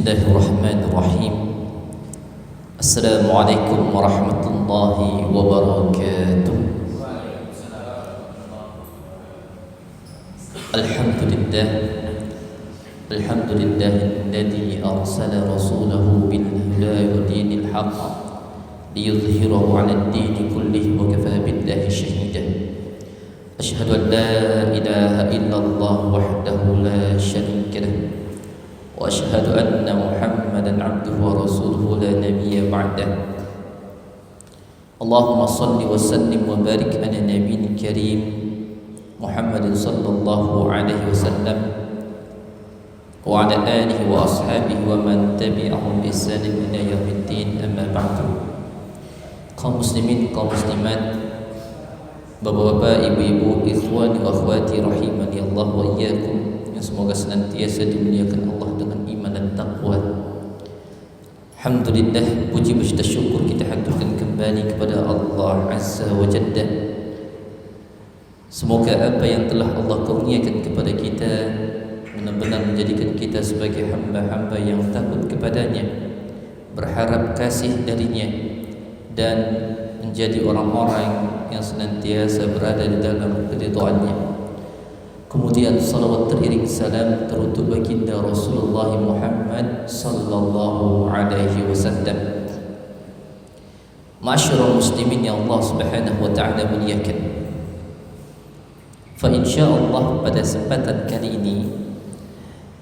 Bismillahirrahmanirrahim. Assalamualaikum warahmatullahi wabarakatuh. Alhamdulillah, alhamdulillahilladzi arsala rasulahu bil huda wa dinil haqq liyudhhirahu 'ala ad-din kullihi wa kafaa billahi shahida. Asyhadu an la ilaha illallah wahdahu la syarika lahu wa asyhadu anna Muhammadan 'abduhu wa rasuluhu la nabiyya ba'dah. Allahumma shalli wa sallim wa barik ala nabiyil karim Muhammadin sallallahu alaihi wasallam wa ala alihi wa ashabihi wa man tabi'ahum bi ihsan ila yaumiddin, amma ba'du. Kaum muslimin, kaum muslimat, bapak-bapak, ibu-ibu, ikhwani wa akhwati rahimani Allah wa iyyakum, yang semoga senantiasa dimuliakan Allah dengan iman dan taqwa. Alhamdulillah, puji puji syukur kita haturkan kembali kepada Allah Azza wa Jalla. Semoga apa yang telah Allah kurniakan kepada kita benar-benar menjadikan kita sebagai hamba-hamba yang takut kepadanya, berharap kasih darinya, dan menjadi orang-orang yang senantiasa berada di dalam keridhaannya. Kemudian salawat teriring salam teruntuk baginda Rasulullah Muhammad sallallahu alaihi wasallam. Ma'asyiral muslimin yang Allah Subhanahu wa taala muliakan. Fa insyaallah pada kesempatan kali ini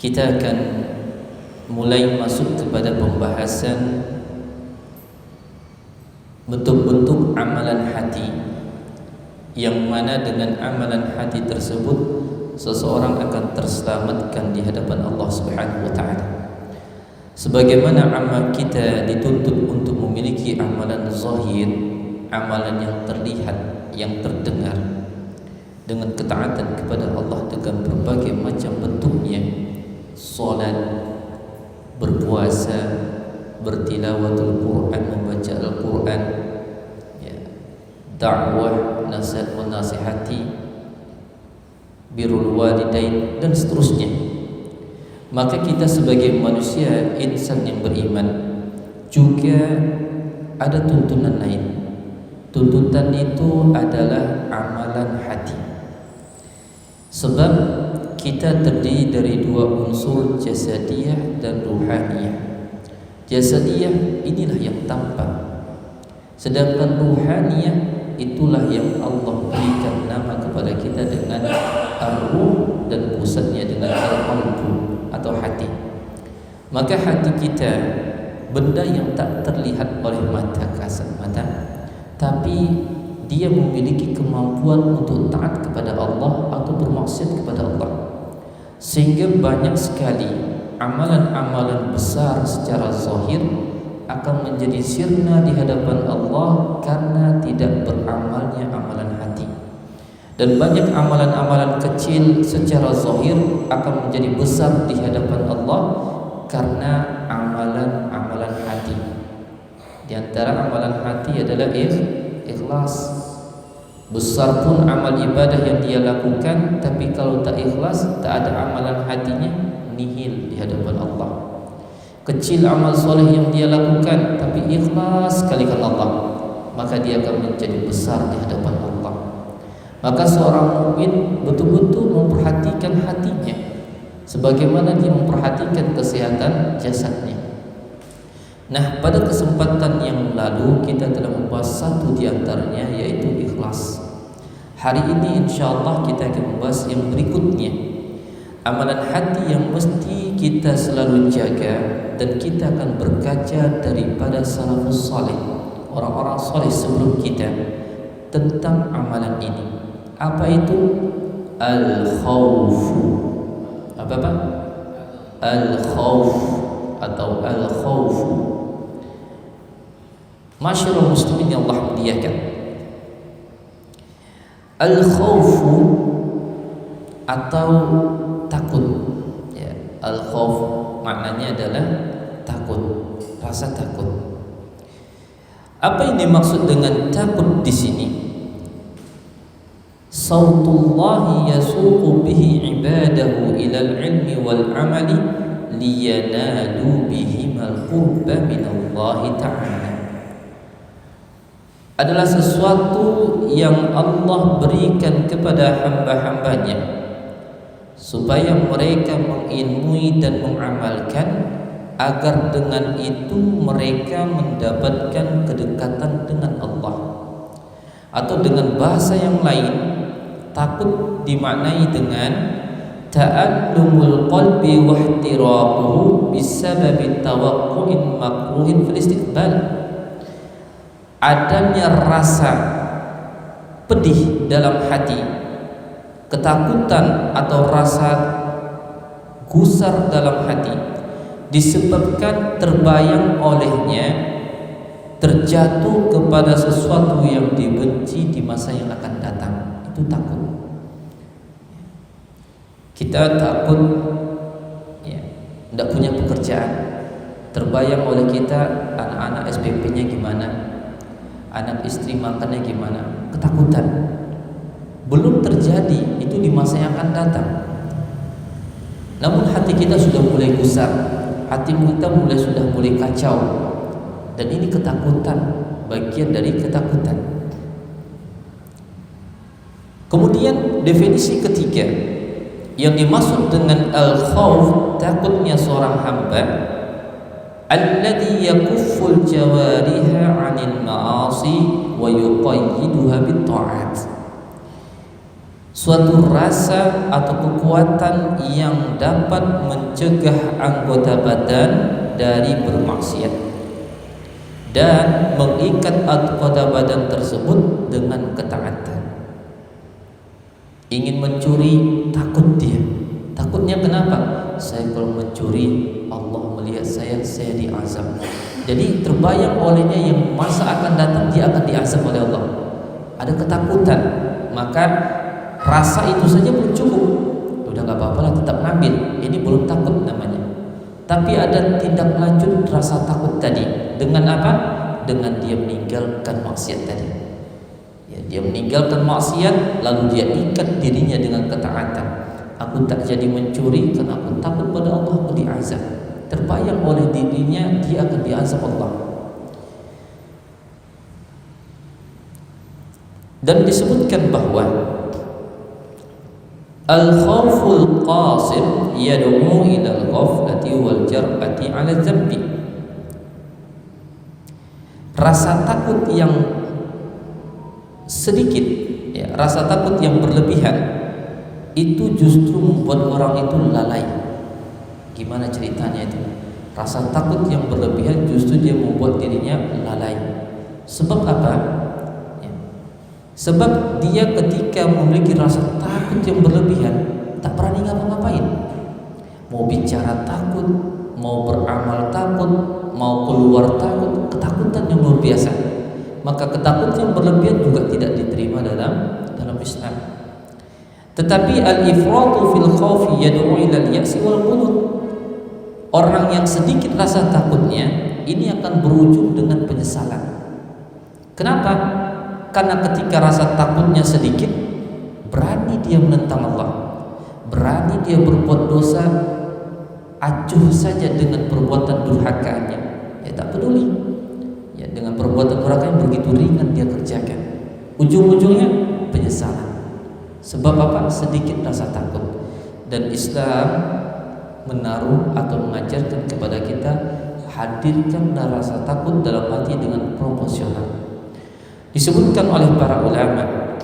kita akan mulai masuk kepada pembahasan bentuk-bentuk amalan hati, yang mana dengan amalan hati tersebut seseorang akan terselamatkan di hadapan Allah Subhanahu wa taala. Sebagaimana amal kita dituntut untuk memiliki amalan zahir, amalan yang terlihat, yang terdengar, dengan ketaatan kepada Allah dengan berbagai macam bentuknya, salat, berpuasa, bertilawatul Quran, membaca Al-Quran, dakwah, nasihat menasihati, birrul walidain, dan seterusnya. Maka kita sebagai manusia, insan yang beriman, juga ada tuntunan lain. Tuntutan itu adalah amalan hati. Sebab kita terdiri dari dua unsur, jasadiyah dan ruhaniyah. Jasadiyah inilah yang tampak, sedangkan ruhaniyah itulah yang Allah berikan nama kepada kita dengan ar-ruh dan pusatnya dengan al-qalbu atau hati. Maka hati kita benda yang tak terlihat oleh mata, kasat mata, tapi dia memiliki kemampuan untuk taat kepada Allah atau bermaksiat kepada Allah. Sehingga banyak sekali amalan-amalan besar secara zahir akan menjadi sirna di hadapan Allah karena tidak beramalnya amalan hati. Dan banyak amalan-amalan kecil secara zahir akan menjadi besar di hadapan Allah karena amalan-amalan hati. Di antara amalan hati adalah ikhlas. Besar pun amal ibadah yang dia lakukan, tapi kalau tak ikhlas, tak ada amalan hatinya, nihil di hadapan Allah. Kecil amal soleh yang dia lakukan, tapi ikhlas sekali karena Allah, maka dia akan menjadi besar di hadapan Allah. Maka seorang mukmin betul-betul memperhatikan hatinya, sebagaimana dia memperhatikan kesehatan jasadnya. Nah, pada kesempatan yang lalu kita telah membahas satu di antaranya, yaitu ikhlas. Hari ini insyaAllah kita akan membahas yang berikutnya, amalan hati yang mesti kita selalu jaga, dan kita akan berkaca daripada salafus salih, orang-orang salih sebelum kita, tentang amalan ini. Apa itu? Al-khawfu. Apa? Al-khawf atau al-khawfu. Masyaallah muslimin yang Allah muliakan. Al-khawfu atau takut, ya, al-khawf maknanya adalah takut, rasa takut. Apa yang dimaksud dengan takut di sini? Sautullahi yasuqu bihi ibadahu ila al-ilmi wal amali liyanalu bihimal qurba minallahi ta'ala, adalah sesuatu yang Allah berikan kepada hamba-hambanya supaya mereka mengilmui dan mengamalkan, agar dengan itu mereka mendapatkan kedekatan dengan Allah. Atau dengan bahasa yang lain, takut dimaknai dengan ta'allumul qalbi wa ihtiraquhu bisababi tawaqqu'in makruhin fil istiqbal, adanya rasa pedih dalam hati, ketakutan atau rasa gusar dalam hati disebabkan terbayang olehnya terjatuh kepada sesuatu yang dibenci di masa yang akan datang. Itu takut. Kita takut tidak punya pekerjaan, terbayang oleh kita anak-anak SPP-nya gimana, anak istri makannya gimana, ketakutan. Belum terjadi, itu di masa yang akan datang. Namun hati kita sudah mulai gusar, hati kita sudah mulai kacau, dan ini ketakutan, bagian dari ketakutan. Kemudian definisi ketiga yang dimaksud dengan al-khawf, takutnya seorang hamba, alladhi yakufful jawariha 'anil ma'asi wa yuqayyiduha bit ta'at, suatu rasa atau kekuatan yang dapat mencegah anggota badan dari bermaksiat dan mengikat anggota badan tersebut dengan ketaatan. Ingin mencuri, takut dia. Takutnya kenapa? Saya kalau mencuri, Allah melihat saya diazab. Jadi terbayang olehnya yang masa akan datang dia akan diazab oleh Allah. Ada ketakutan, maka rasa itu saja belum cukup. Udah nggak apa-apa lah, tetap ngambil. Ini belum takut namanya. Tapi ada tindak lanjut rasa takut tadi. Dengan apa? Dengan dia meninggalkan maksiat tadi. Ya, dia meninggalkan maksiat, lalu dia ikat dirinya dengan ketaatan. Aku tak jadi mencuri karena aku takut pada Allah, aku diazab. Terbayang oleh dirinya dia akan diazab Allah. Dan disebutkan bahwa al-khawful qasir yad'u ila al-ghaflati wal jar'ati 'ala dzambi. Rasa takut yang sedikit, rasa takut yang berlebihan itu justru membuat orang itu lalai. Gimana ceritanya itu? Rasa takut yang berlebihan justru dia membuat dirinya lalai. Sebab apa? Sebab dia ketika memiliki rasa takut yang berlebihan, tak berani ngapa-ngapain. Mau bicara takut, mau beramal takut, mau keluar takut, ketakutan yang luar biasa. Maka ketakutan yang berlebihan juga tidak diterima dalam Islam. Tetapi al-ifratu fil khawfi yad'u ila al-ya'si wal qunut. Orang yang sedikit rasa takutnya ini akan berujung dengan penyesalan. Kenapa? Karena ketika rasa takutnya sedikit, berani dia menentang Allah, berani dia berbuat dosa, acuh saja dengan perbuatan durhakaannya, ya tak peduli, ya dengan perbuatan durhaka yang begitu ringan dia kerjakan, ujung-ujungnya penyesalan. Sebab apa? Sedikit rasa takut. Dan Islam menaruh atau mengajarkan kepada kita, hadirkanlah rasa takut dalam hati dengan proporsional. Disebutkan oleh para ulama,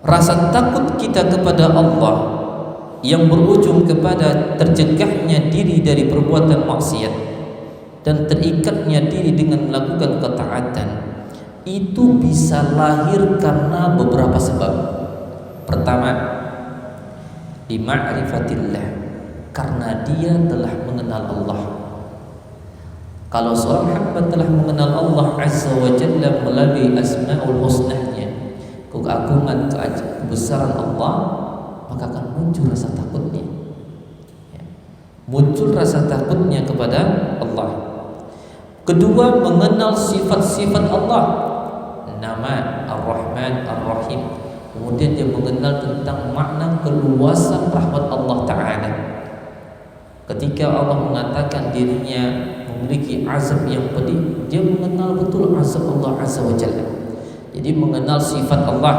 rasa takut kita kepada Allah yang berujung kepada tercegahnya diri dari perbuatan maksiat dan terikatnya diri dengan melakukan ketaatan, itu bisa lahir karena beberapa sebab. Pertama, bima'rifatillah, karena dia telah mengenal Allah. Kalau seorang hamba telah mengenal Allah Azza wa Jalla melalui asma'ul husnahnya, keagungan, kebesaran Allah, maka akan muncul rasa takutnya, muncul rasa takutnya kepada Allah. Kedua, mengenal sifat-sifat Allah, nama Ar-Rahman, Ar-Rahim. Kemudian dia mengenal tentang makna keluasan rahmat Allah Ta'ala. Ketika Allah mengatakan dirinya memiliki azab yang pedih, dia mengenal betul azab Allah Azza wa Jalla. Jadi mengenal sifat Allah,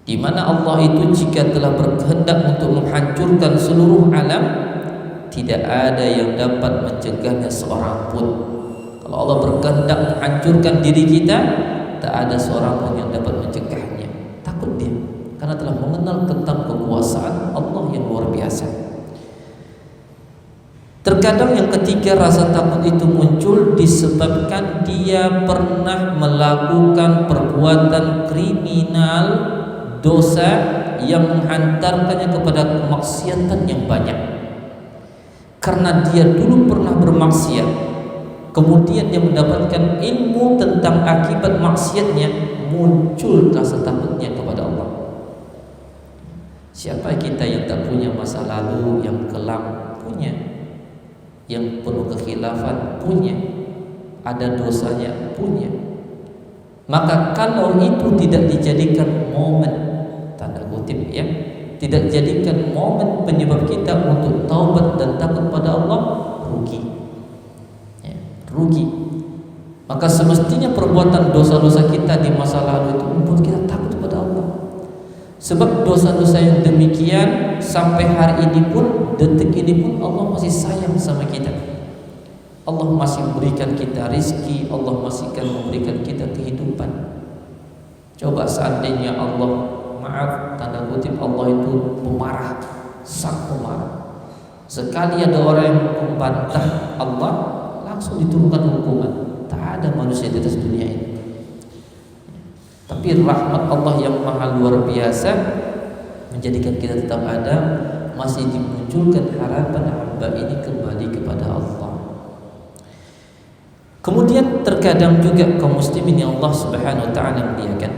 di mana Allah itu jika telah berkehendak untuk menghancurkan seluruh alam, tidak ada yang dapat mencegahnya seorang pun. Kalau Allah berkehendak menghancurkan diri kita, tak ada seorang pun yang dapat mencegahnya. Takut dia, karena telah mengenal tentang kekuasaan Allah yang luar biasa. Terkadang yang ketiga, rasa takut itu muncul disebabkan dia pernah melakukan perbuatan kriminal, dosa yang menghantarkannya kepada kemaksiatan yang banyak. Karena dia dulu pernah bermaksiat, kemudian dia mendapatkan ilmu tentang akibat maksiatnya, muncul rasa takutnya kepada Allah. Siapa kita yang tak punya masa lalu yang kelam? Punya. Yang penuh kekhilafan? Punya. Ada dosanya? Punya. Maka kalau itu tidak dijadikan momen, tanda kutip ya, tidak jadikan momen penyebab kita untuk taubat dan takut pada Allah, rugi ya, rugi. Maka semestinya perbuatan dosa-dosa kita di masa lalu itu membuat kita takut kepada Allah. Sebab dosa-dosa yang demikian sampai hari ini pun, detik ini pun, Allah masih sayang sama kita. Allah masih memberikan kita rizki, Allah masih akan memberikan kita kehidupan. Coba seandainya Allah, maaf tanda kutip, Allah itu pemarah, sang pemarah, sekali ada orang yang membantah Allah, langsung diturunkan hukuman. Tak ada manusia di atas dunia ini. Tapi rahmat Allah yang maha luar biasa menjadikan kita tetap ada, masih dimunculkan harapan hamba ini kembali kepada Allah. Kemudian terkadang juga kaum muslimin yang Allah Subhanahu wa taala muliakan,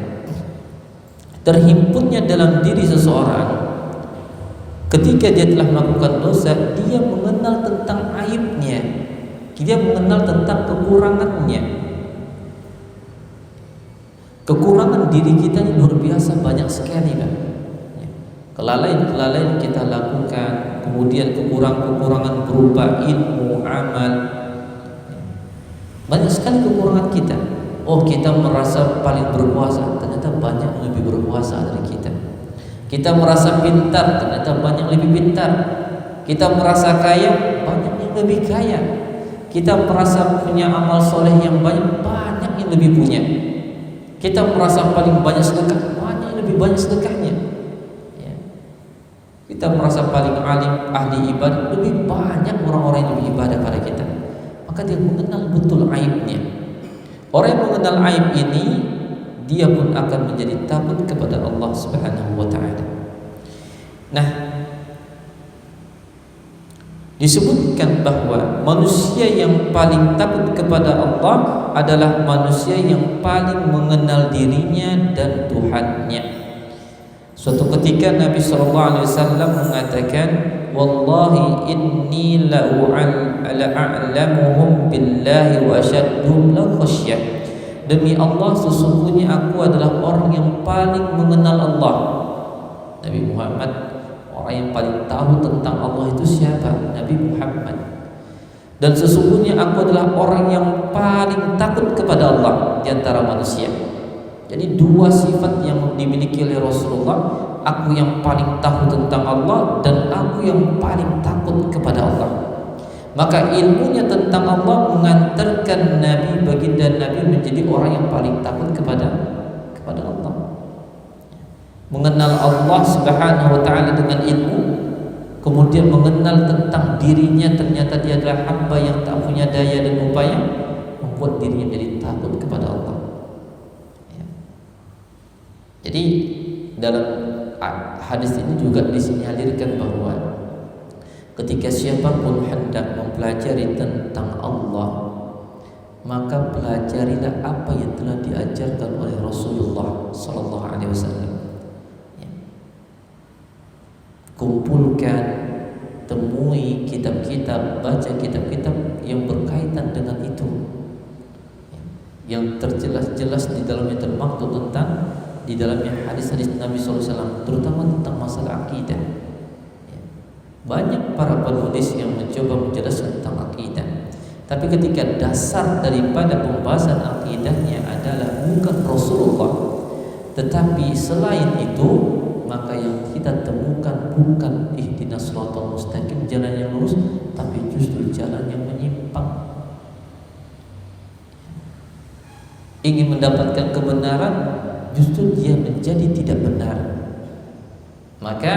terhimpunnya dalam diri seseorang ketika dia telah melakukan dosa, dia mengenal tentang aibnya, dia mengenal tentang kekurangannya. Kekurangan diri kita ini luar biasa banyak sekali kan. Kelalaian-kelalaian kita lakukan, kemudian kekurangan berupa ilmu, amal, banyak sekali kekurangan kita. Oh, kita merasa paling berkuasa, ternyata banyak yang lebih berkuasa dari kita. Kita merasa pintar, ternyata banyak yang lebih pintar. Kita merasa kaya, banyak yang lebih kaya. Kita merasa punya amal soleh yang banyak, banyak yang lebih punya. Kita merasa paling banyak sedekah, banyak yang lebih banyak sedekahnya ya. Kita merasa paling alim, ahli ibadah, lebih banyak orang-orang yang lebih ibadah pada kita. Maka dia mengenal betul aibnya. Orang yang mengenal aib ini, dia pun akan menjadi takut kepada Allah Subhanahu wa taala. Nah, disebutkan bahwa manusia yang paling takut kepada Allah adalah manusia yang paling mengenal dirinya dan Tuhannya. Suatu ketika Nabi SAW mengatakan, wallahi inni la'alamuhum billahi wa asyaddum la khasyah. Demi Allah, sesungguhnya aku adalah orang yang paling mengenal Allah. Nabi Muhammad, orang yang paling tahu tentang Allah itu siapa? Nabi Muhammad. Dan sesungguhnya aku adalah orang yang paling takut kepada Allah di antara manusia. Jadi dua sifat yang dimiliki oleh Rasulullah, aku yang paling tahu tentang Allah dan aku yang paling takut kepada Allah. Maka ilmunya tentang Allah mengantarkan Nabi, baginda Nabi, menjadi orang yang paling takut kepada Allah. Mengenal Allah Subhanahu wa taala dengan ilmu, kemudian mengenal tentang dirinya, ternyata dia adalah hamba yang tak punya daya dan upaya, membuat dirinya menjadi takut kepada Allah ya. Jadi dalam hadis ini juga disinyalir bahwa ketika siapapun hendak mempelajari tentang Allah, maka pelajarilah apa yang telah diajarkan oleh Rasulullah sallallahu alaihi wasallam. Kumpulkan, temui kitab-kitab, baca kitab-kitab yang berkaitan dengan itu, yang terjelas-jelas di dalamnya termaktub tentang, di dalamnya hadis-hadis Nabi SAW, terutama tentang masalah akidah. Banyak para penulis yang mencoba menjelaskan tentang akidah, tapi ketika dasar daripada pembahasan akidahnya adalah bukan Rasulullah, tetapi selain itu, maka yang kita temukan bukan ihdinas shiratal mustaqim, jalan yang lurus, tapi justru jalan yang menyimpang. Ingin mendapatkan kebenaran, justru dia menjadi tidak benar. Maka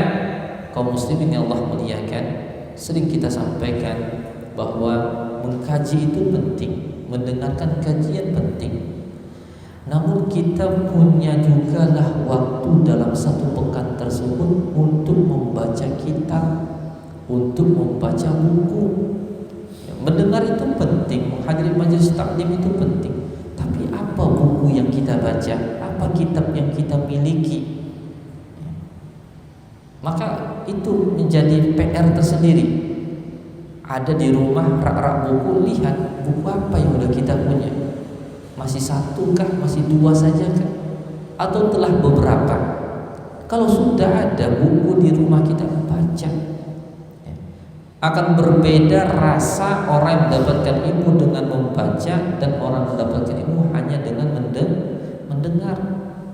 kaum muslimin yang Allah muliakan, sering kita sampaikan bahwa mengkaji itu penting, mendengarkan kajian penting. Namun kita punya juga lah waktu dalam satu pekan tersebut untuk membaca kitab, untuk membaca buku. Mendengar itu penting, menghadiri majelis taklim itu penting. Tapi apa buku yang kita baca? Apa kitab yang kita miliki? Maka itu menjadi PR tersendiri. Ada di rumah rak-rak buku, lihat buku apa yang udah kita punya. Masih satu kah? Masih dua saja kah? Atau telah beberapa? Kalau sudah ada buku di rumah kita, baca. Akan berbeda rasa orang yang mendapatkan ilmu dengan membaca dan orang mendapatkan ilmu hanya dengan mendengar.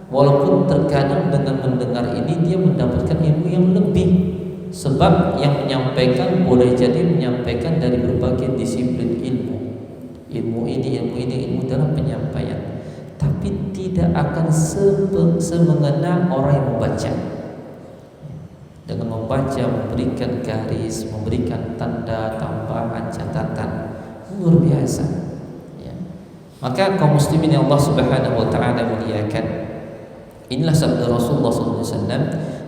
Walaupun terkadang dengan mendengar ini dia mendapatkan ilmu yang lebih, sebab yang menyampaikan boleh jadi menyampaikan dari berbagai disiplin ilmu. Ilmu ini dalam penyampaian, tapi tidak akan semengena orang yang membaca. Dengan membaca, memberikan garis, memberikan tanda, tambahan, catatan, luar biasa. Ya. Maka kaum muslimin yang Allah Subhanahu Wa Taala muliakan, inilah sabda Rasulullah SAW.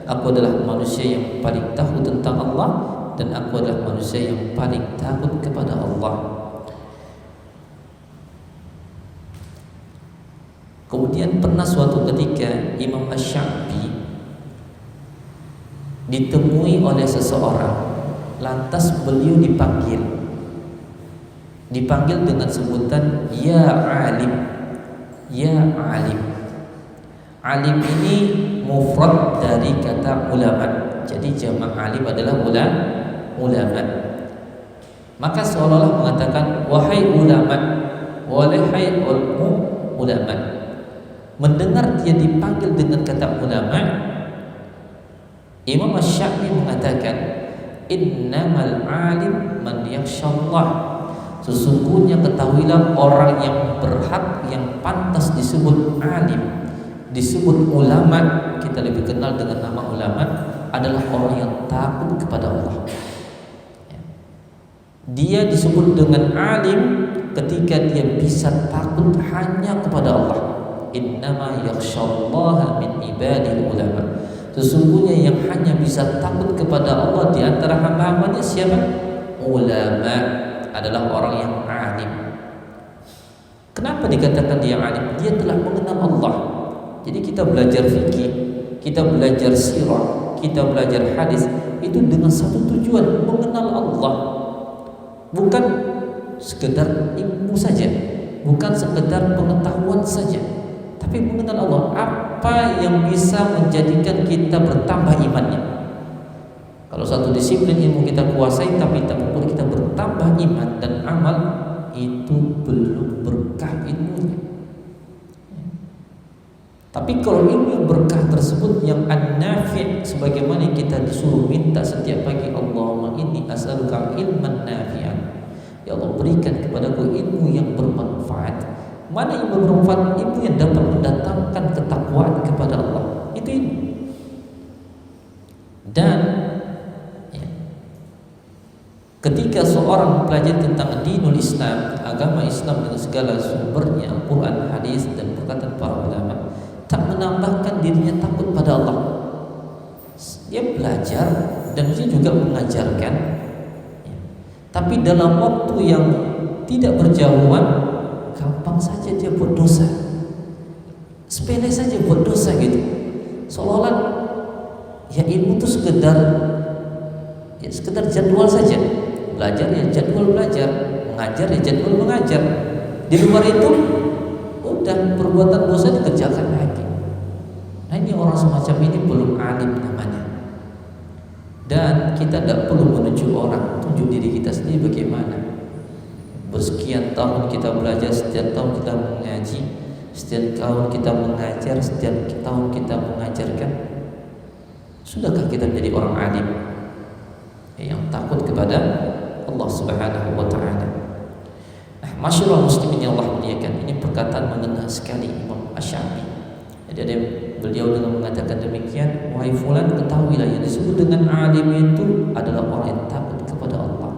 Aku adalah manusia yang paling tahu tentang Allah, dan aku adalah manusia yang paling takut kepada Allah. Kemudian pernah suatu ketika Imam Asy-Sya'bi ditemui oleh seseorang, lantas beliau dipanggil dengan sebutan ya alim, ya alim. Alim ini mufrad dari kata ulama, jadi jamak alim adalah ulama. Maka seolah-olah mengatakan wahai ulama, wahai ulama. Mendengar dia dipanggil dengan kata ulama, Imam Asy-Sya'bi mengatakan innamal alim man yakhshallah. Sesungguhnya ketahuilah orang yang berhak, yang pantas disebut alim, disebut ulama, kita lebih kenal dengan nama ulama, adalah orang yang takut kepada Allah. Dia disebut dengan alim ketika dia bisa takut hanya kepada Allah. Innama yakhshallaha min ibadil ulama. Sesungguhnya yang hanya bisa takut kepada Allah di antara hamba-hambanya siapa? Ulama, adalah orang yang alim. Kenapa dikatakan dia alim? Dia telah mengenal Allah. Jadi kita belajar fikih, kita belajar sirah, kita belajar hadis, itu dengan satu tujuan, mengenal Allah. Bukan sekedar ilmu saja, bukan sekedar pengetahuan saja, tapi mengenal Allah. Apa yang bisa menjadikan kita bertambah imannya? Kalau satu disiplin ilmu kita kuasai tapi tak membuat kita bertambah iman dan amal, itu belum berkah ilmunya. Tapi kalau ilmu yang berkah tersebut yang an-nafi', sebagaimana kita disuruh minta setiap pagi, Allahumma inni as'aluka ilman nafi'an, ya Allah berikan kepadaku ilmu yang bermanfaat. Mana yang bermanfaat? Ilmu yang dapat mendatangkan ketakwaan kepada Allah, itu ilmu. Dan ya, ketika seorang mempelajari tentang dinul Islam, agama Islam dengan segala sumbernya, Al-Quran, hadis dan perkataan para ulama, tak menambahkan dirinya takut pada Allah. Dia belajar dan dia juga mengajarkan, ya. Tapi dalam waktu yang tidak berjauhan, gampang saja dia buat dosa, sepele saja buat dosa gitu. Seolah-olah ya ilmu itu sekedar jadwal saja. Belajar ya jadwal belajar, mengajar ya jadwal mengajar. Di luar itu udah perbuatan dosa dikerjakan lagi. Nah ini orang semacam ini belum alim namanya. Dan kita tidak perlu menunjuk orang, tunjuk diri kita sendiri bagaimana. Bersekian tahun kita belajar, setiap tahun kita mengaji, setiap tahun kita mengajar, setiap tahun kita mengajarkan. Sudahkah kita menjadi orang alim yang takut kepada Allah Subhanahu wa taala? Nah, masyaallah muslimin yang Allah muliakan, ini perkataan mengena sekali Imam Asy-Syafi'i. Jadi ada beliau dengan mengatakan demikian, wahai fulan, ketahuilah yang disebut dengan alim itu adalah orang yang takut kepada Allah.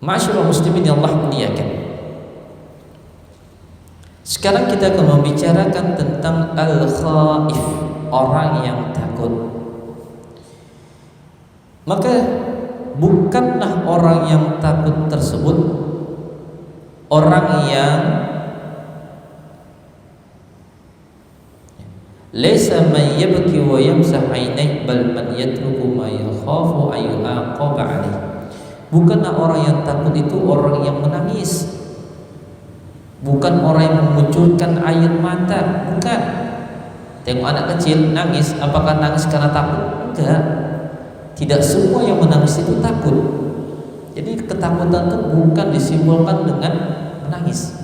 Masyaallah muslimin yang Allah muliakan. Sekarang kita akan membicarakan tentang al-khaif, orang yang takut. Maka bukanlah orang yang takut tersebut orang yang laisa man yabki wa yamsah ainai bal man yatruku ma yakhafu ay yu'aqaba alayh. Bukanlah orang yang takut itu orang yang menangis, bukan orang yang memunculkan air mata, bukan. Tengok anak kecil nangis, apakah nangis karena takut? Enggak. Tidak semua yang menangis itu takut. Jadi ketakutan itu bukan disimbolkan dengan menangis.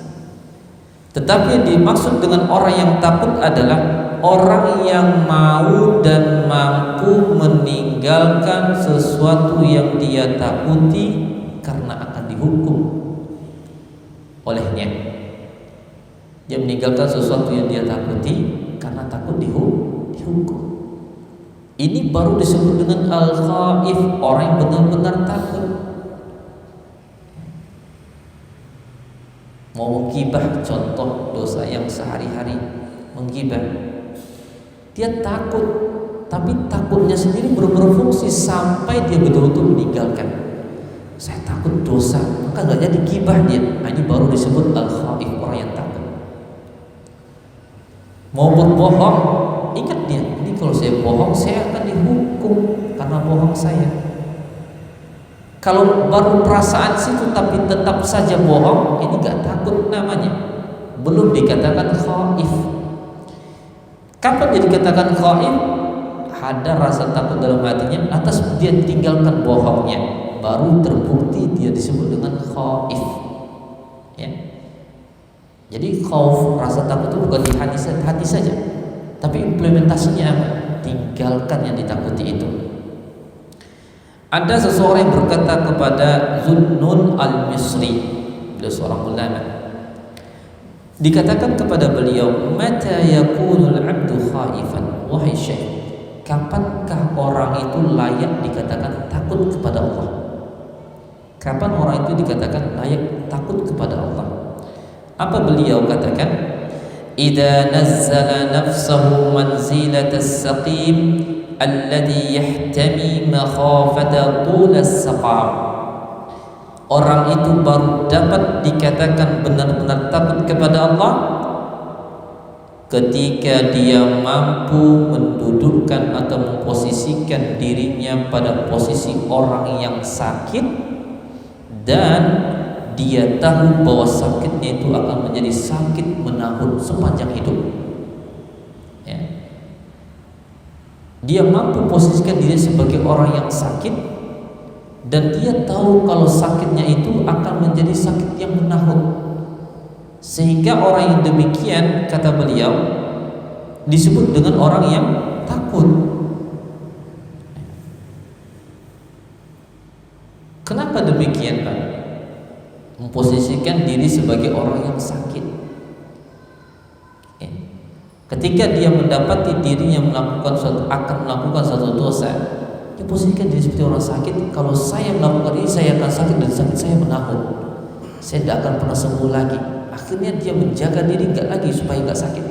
Tetapi yang dimaksud dengan orang yang takut adalah orang yang mau dan mampu meninggalkan sesuatu yang dia takuti karena akan dihukum olehnya. Dia meninggalkan sesuatu yang dia takuti karena takut dihukum. Ini baru disebut dengan al-khaif, orang yang benar-benar takut. Mau menggibah, contoh dosa yang sehari-hari menggibah, dia takut, tapi takutnya sendiri belum berfungsi sampai dia betul-betul meninggalkan. Saya takut dosa, maka nggak jadi gibah dia. Nah, ini baru disebut al-khaif, orang yang takut. Mau berbohong, ingat dia, ini kalau saya bohong saya akan dihukum karena bohong saya. Kalau baru perasaan situ tapi tetap saja bohong, ini gak takut namanya, belum dikatakan khaif. Kapan dia dikatakan khaif? Ada rasa takut dalam hatinya atas dia tinggalkan bohongnya, baru terbukti dia disebut dengan khaif. Ya. Jadi khauf, rasa takut itu bukan di hati saja, tapi implementasinya apa? Tinggalkan yang ditakuti itu. Ada seseorang yang berkata kepada Zunnun al-Misri, beliau seorang ulama, dikatakan kepada beliau, mata yakunul abdu khaifan, wahai syekh, kapankah orang itu layak dikatakan takut kepada Allah? Kapan orang itu dikatakan layak takut kepada Allah? Apa beliau katakan? Idza nazzala nafsahu manzilatas saqim alladhi yahtami makhafata tul as-saqam. Orang itu baru dapat dikatakan benar-benar takut kepada Allah ketika dia mampu mendudukkan atau memposisikan dirinya pada posisi orang yang sakit dan dia tahu bahwa sakitnya itu akan menjadi sakit menahun sepanjang hidup. Ya. Dia mampu posisikan diri sebagai orang yang sakit dan dia tahu kalau sakitnya itu akan menjadi sakit yang menahun. Sehingga orang yang demikian, kata beliau, disebut dengan orang yang takut. Kenapa demikian, Pak? Memposisikan diri sebagai orang yang sakit. Ketika dia mendapati dirinya akan melakukan suatu dosa, dia posisikan diri seperti orang sakit. Kalau saya melakukan ini, saya akan sakit dan sakit saya menahun. Saya tidak akan pernah sembuh lagi. Akhirnya dia menjaga diri nggak lagi supaya nggak sakit.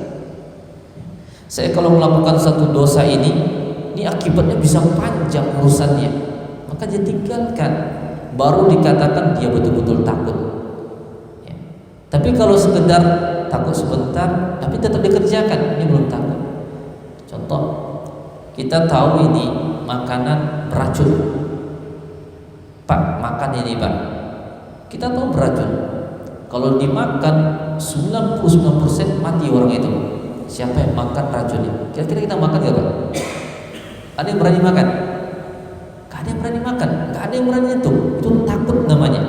Saya kalau melakukan satu dosa ini akibatnya bisa panjang urusannya, maka dia tinggalkan. Baru dikatakan dia betul-betul takut. Ya. Tapi kalau sekedar takut sebentar, tapi tetap dikerjakan, ini belum takut. Contoh, kita tahu ini makanan beracun. Pak, makan ini Pak. Kita tahu beracun. Kalau dimakan 99% mati orang itu. Siapa yang makan racun ini? Kira-kira kita makan gak Pak? Ada yang berani makan? Gak ada yang berani makan, gak ada yang berani itu takut namanya.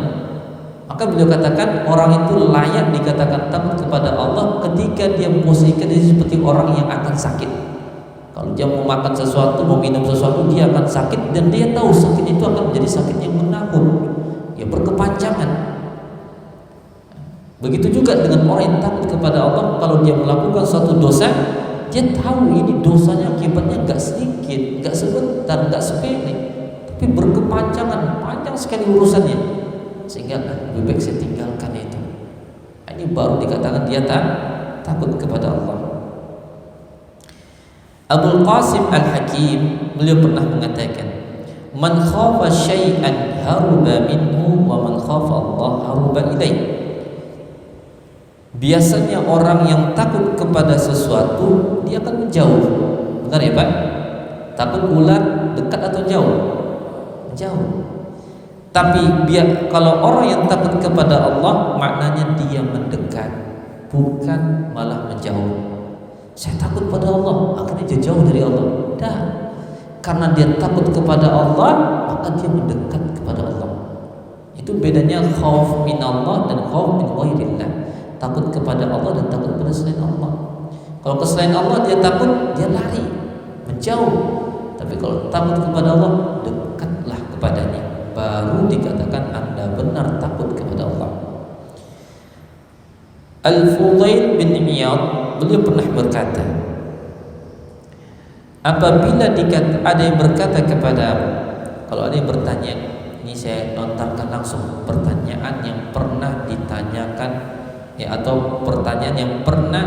Maka beliau katakan orang itu layak dikatakan takut kepada Allah ketika dia memposisikan diri seperti orang yang akan sakit. Kalau dia mau makan sesuatu, mau minum sesuatu, dia akan sakit dan dia tahu sakit itu akan menjadi sakit yang menakut, ya berkepanjangan. Begitu juga dengan orang yang takut kepada Allah, kalau dia melakukan suatu dosa, dia tahu ini dosanya akibatnya nggak sedikit, nggak sebentar, nggak sepele, tapi berkepanjangan, panjang sekali urusannya, sehingga lebih baik saya tinggalkan itu. Ini baru dikatakan dia takut kepada Allah. Abul Qasim Al-Hakim beliau pernah mengatakan, man khafa syai'an haruba minhu wa man khafa Allah haruba ilaih. Biasanya orang yang takut kepada sesuatu dia akan menjauh. Benar ya Pak? Takut ular dekat atau jauh? Jauh. Tapi kalau orang yang takut kepada Allah, maknanya dia mendekat, bukan malah menjauh. Saya takut pada Allah, akhirnya dia jauh dari Allah. Dah. Karena dia takut kepada Allah, maka dia mendekat kepada Allah. Itu bedanya khauf min Allah dan khauf min ghairillah. Takut kepada Allah dan takut kepada selain Allah. Kalau ke selain Allah dia takut, dia lari, menjauh. Tapi kalau takut kepada Allah, dekatlah kepadanya. Baru dikatakan Anda benar takut kepada Allah. Al-Fudail bin Iyad beliau pernah berkata, apabila ada yang berkata kepada, kalau ada yang bertanya, ini saya lontarkan langsung pertanyaan yang pernah ditanyakan, ya, atau pertanyaan yang pernah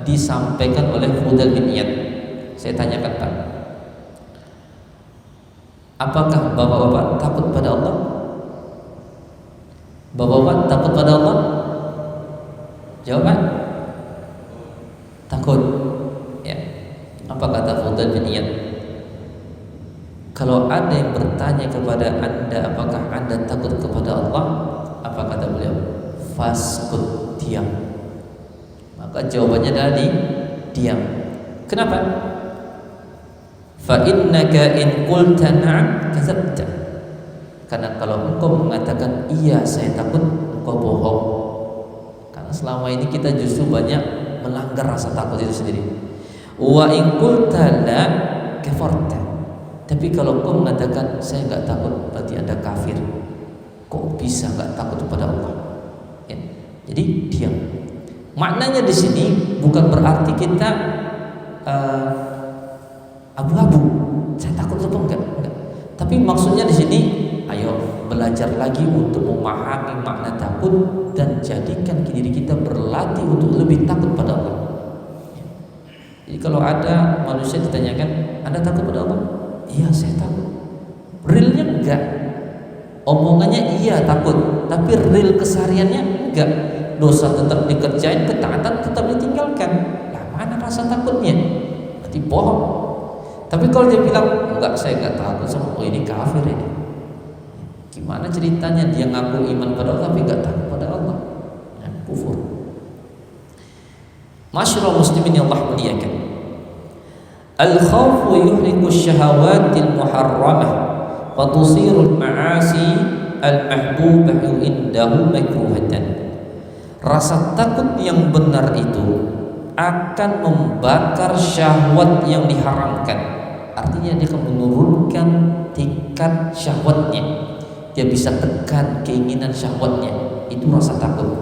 disampaikan oleh Fudail bin Iyad. Saya tanyakan, Pak, apakah bapak-bapak takut pada Allah? Bapak-bapak takut pada Allah? Jawaban? Takut. Ya. Apa kata Fudail bin Iyad? Kalau ada yang bertanya kepada Anda, apakah Anda takut kepada Allah? Apa kata beliau? Faskut, diam. Maka jawabannya tadi diam. Kenapa? Fa innaka in qulta na'am kadzabta. Karena kalau engkau mengatakan iya saya takut, engkau bohong. Karena selama ini kita justru banyak melanggar rasa takut itu sendiri. Wa in qulta la kafarta. Tapi kalau engkau mengatakan saya enggak takut, berarti Anda kafir. Kok bisa enggak takut kepada Allah? Ya. Jadi diam. Maknanya di sini bukan berarti kita abu-abu. Saya takut atau enggak? Tapi maksudnya di sini, ayo belajar lagi untuk memahami makna takut dan jadikan diri kita berlatih untuk lebih takut pada Allah. Jadi kalau ada manusia ditanyakan, Anda takut pada Allah? Iya, saya takut. Realnya enggak. Omongannya iya takut, tapi real kesehariannya enggak. Dosa tetap dikerjain, ketaatan tetap ditinggalkan. Nah, mana rasa takutnya? Berarti bohong. Tapi kalau dia bilang enggak, saya enggak takut sama, oh ini kafir ini. Gimana ceritanya dia ngaku iman pada Allah tapi enggak takut pada Allah? Ya, kufur. Masyaallah muslimin yang Allah muliakan. Al-khawfu yuhriku syahawatil muharramah wa tusirul ma'asi al-mahbubah indahu makruhatan. Rasa takut yang benar itu akan membakar syahwat yang diharamkan. Artinya dia akan menurunkan tingkat syahwatnya. Dia bisa tekan keinginan syahwatnya. Itu rasa takut.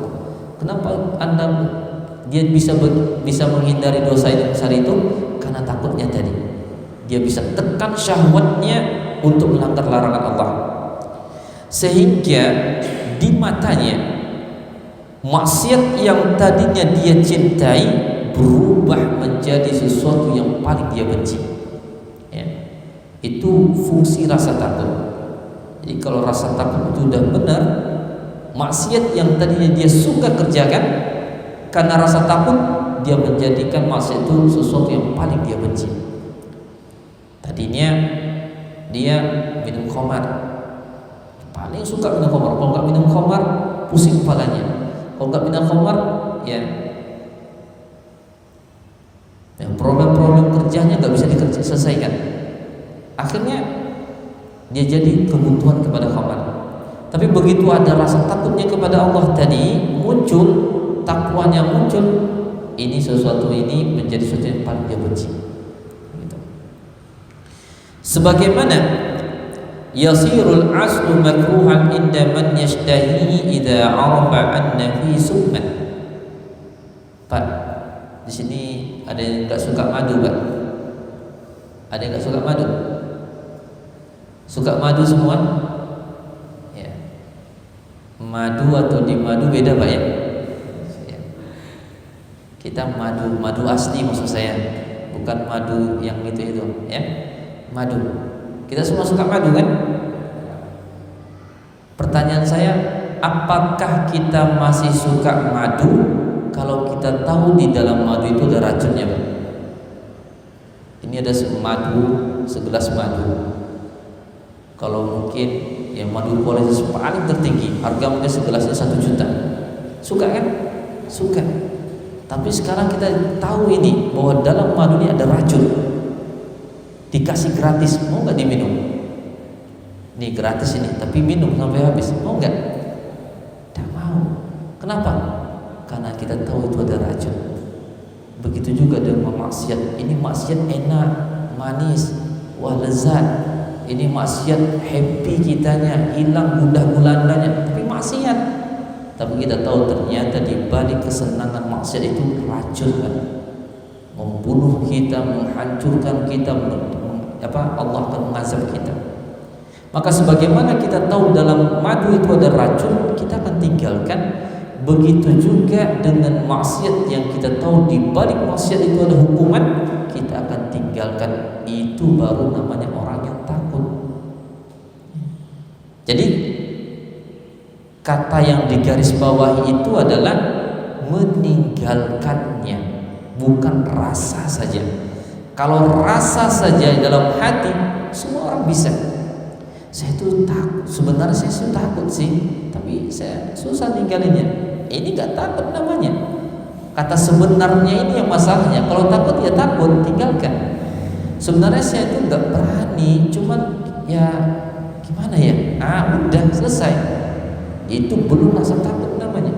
Kenapa dia bisa menghindari dosa yang besar itu? Karena takutnya tadi. Dia bisa tekan syahwatnya untuk melanggar larangan Allah. Sehingga di matanya maksiat yang tadinya dia cintai berubah menjadi sesuatu yang paling dia benci. Ya. Itu fungsi rasa takut. Jadi kalau rasa takut itu sudah benar, maksiat yang tadinya dia suka kerjakan, karena rasa takut dia menjadikan maksiat itu sesuatu yang paling dia benci. Tadinya dia minum khamar, paling suka minum khamar. Kalau nggak minum khamar pusing kepalanya. Kalau nggak minum khamar, ya problem-problem kerjanya nggak bisa diselesaikan. Akhirnya dia jadi kebutuhan kepada khamar. Tapi begitu ada rasa takutnya kepada Allah tadi muncul, takwanya muncul, ini sesuatu ini menjadi sesuatu yang paling dia benci. Gitu. Sebagaimana yasirul aslu makruhan inda man yashtahihi idza arafa anna fi summan. Pak, di sini ada yang enggak suka madu, Pak? Ada yang enggak suka madu? Suka madu semua? Ya. Madu atau di madu beda, Pak ya? Kita madu asli maksud saya, bukan madu yang itu ya. Madu. Kita semua suka madu kan? Pertanyaan saya, apakah kita masih suka madu kalau kita tahu di dalam madu itu ada racunnya, Pak? Ini ada segelas madu. Kalau mungkin yang madu kualitas paling tertinggi, harga mungkin segelasnya 1 juta. Suka kan? Suka. Tapi sekarang kita tahu ini bahwa dalam madu ini ada racun. Dikasih gratis, mau nggak diminum? Ini gratis ini, tapi minum sampai habis, mau nggak? Tidak mau. Kenapa? Karena kita tahu itu ada racun. Begitu juga dengan maksiat. Ini maksiat enak, manis, wah lezat. Ini maksiat happy kitanya, hilang gundah gulananya, tapi maksiat. Tapi kita tahu ternyata di balik kesenangan maksiat itu racun kan, membunuh kita, menghancurkan kita, Allah akan mengazab kita. Maka sebagaimana kita tahu dalam madu itu ada racun, kita akan tinggalkan. Begitu juga dengan maksiat yang kita tahu di balik maksiat itu ada hukuman, kita akan tinggalkan. Itu baru namanya orang yang takut. Jadi kata yang digarisbawahi itu adalah meninggalkannya, bukan rasa saja. Kalau rasa saja dalam hati, semua orang bisa. Saya itu takut, sebenarnya saya sudah takut sih, tapi saya susah ninggalinnya. Ini nggak takut namanya. Kata sebenarnya ini yang masalahnya. Kalau takut ya takut, tinggalkan. Sebenarnya saya itu nggak berani, cuman ya gimana ya? Udah selesai. Itu belum rasa takut namanya.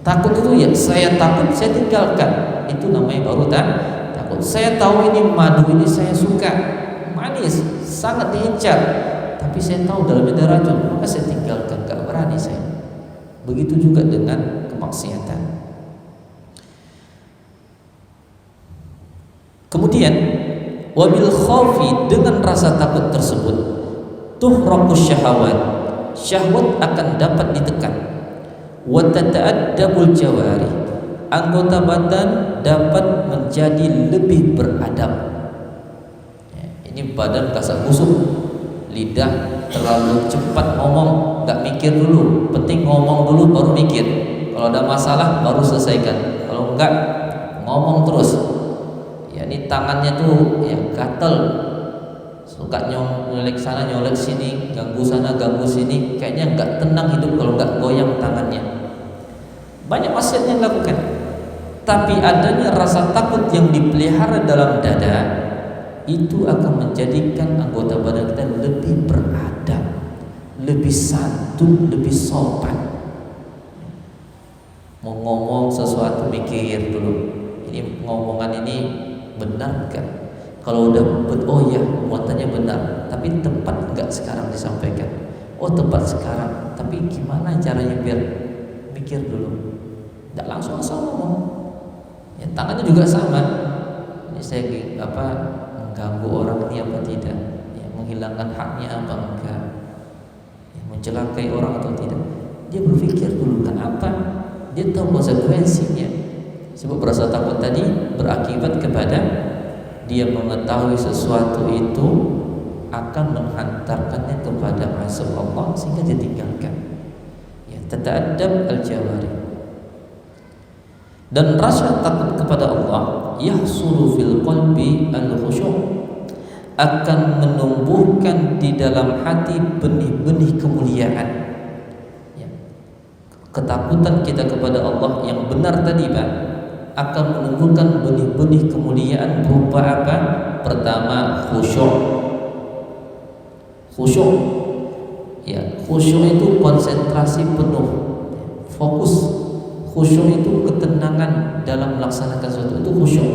Takut itu ya saya takut, saya tinggalkan. Itu namanya baru takut. Saya tahu ini madu ini saya suka, manis, sangat diincar, tapi saya tahu dalamnya ada racun, maka saya tinggalkan, gak berani saya. Begitu juga dengan kemaksiatan. Kemudian wabil khaufi, dengan rasa takut tersebut, tuhraqus syahawat, syahwat akan dapat ditekan. Wa tata'addabul jawari, anggota badan dapat menjadi lebih beradab. Ini badan kasar kusuk, lidah terlalu cepat ngomong, nggak mikir dulu, penting ngomong dulu baru mikir. Kalau ada masalah baru selesaikan, kalau enggak ngomong terus. Ya ini tangannya tuh ya gatel, suka nyolek sana nyolek sini, ganggu sana ganggu sini, kayaknya nggak tenang hidup kalau nggak goyang tangannya. Banyak maksiat yang dilakukan. Tapi adanya rasa takut yang dipelihara dalam dada itu akan menjadikan anggota badan kita lebih beradab, lebih santun, lebih sopan. Mau ngomong sesuatu mikir dulu, ini ngomongan ini benar kan? Kalau udah oh ya muatannya benar, tapi tepat enggak sekarang disampaikan? Oh tepat sekarang, tapi gimana caranya biar mikir dulu? Tidak langsung asal ngomong. Ya, tangannya juga sama. Ini saya mengganggu orang ini apa tidak? Ya, menghilangkan haknya apa enggak? Ya, mencelakai orang atau tidak? Dia berpikir dulu, kenapa? Dia tahu konsekuensinya. Sebab rasa takut tadi berakibat kepada dia mengetahui sesuatu itu akan menghantarkannya kepada azab Allah sehingga dia tinggalkan. Ya, tata'addab al-jawari. Dan rasa takut kepada Allah yahsulu fil qalbi al-khusyu', akan menumbuhkan di dalam hati benih-benih kemuliaan. Ya. Ketakutan kita kepada Allah yang benar tadi Pak akan menumbuhkan benih-benih kemuliaan berupa apa? Pertama khusyuk, Khusyuk, ya khusyuk itu konsentrasi penuh, fokus. Khusyuk itu ketenangan dalam melaksanakan sesuatu, itu khusyuk.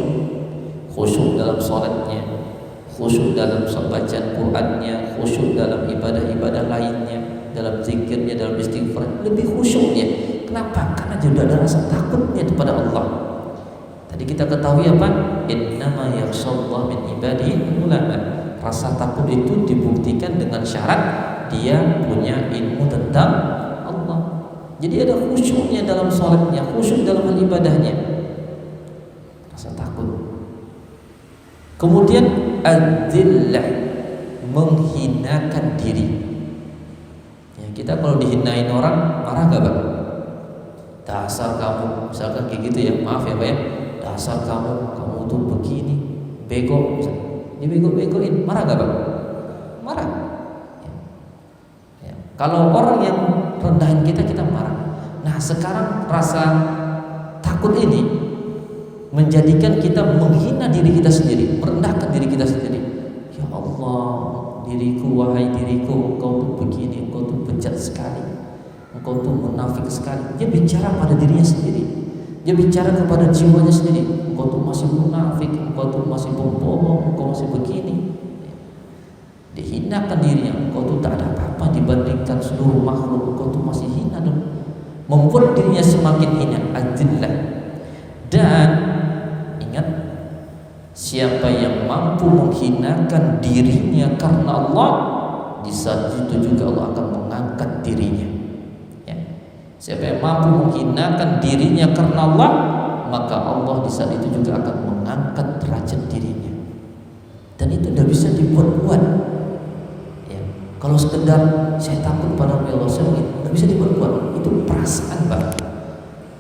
Khusyuk dalam sholatnya, khusyuk dalam bacaan Qur'annya, khusyuk dalam ibadah-ibadah lainnya, dalam zikirnya, dalam istighfar, lebih khusyuk dia. Kenapa? Karena dia sudah ada rasa takutnya kepada Allah. Tadi kita ketahui apa? Innama yakhshallah min ibadihi ulama. Rasa takut itu dibuktikan dengan syarat dia punya ilmu tentang Allah. Jadi ada khusyuknya dalam sholatnya, khusyuk dalam ibadahnya, rasa takut. Kemudian adzillah, menghinakan diri. Ya, kita kalau dihinain orang marah gak Pak? Dasar kamu, misalkan kayak gitu ya, maaf ya Pak ya, dasar kamu tuh begini, bego, dibego-begoin, marah gak Pak? Marah. Ya. Kalau orang yang rendahin kita marah. Nah sekarang rasa takut ini menjadikan kita menghina diri kita sendiri, merendahkan diri kita sendiri. Ya Allah, diriku, wahai diriku, engkau tuh begini, engkau tuh bejat sekali, engkau tuh munafik sekali. Dia bicara pada dirinya sendiri, dia bicara kepada jiwanya sendiri. Engkau tuh masih munafik, engkau tuh masih pembohong, engkau masih begini. Dihinakan dirinya, engkau tuh tak ada apa-apa dibandingkan seluruh makhluk, engkau tuh masih hina dong. Membuat dirinya semakin hina, adzillah. Dan ingat, siapa yang mampu menghinakan dirinya karena Allah, di saat itu juga Allah akan mengangkat dirinya. Ya. Siapa yang mampu menghinakan dirinya karena Allah, maka Allah di saat itu juga akan mengangkat derajat dirinya. Dan itu tidak bisa dibuat-buat. Ya. Kalau sekedar saya takut pada Allah, saya tidak bisa dibuat-buat. Itu perasaan Pak.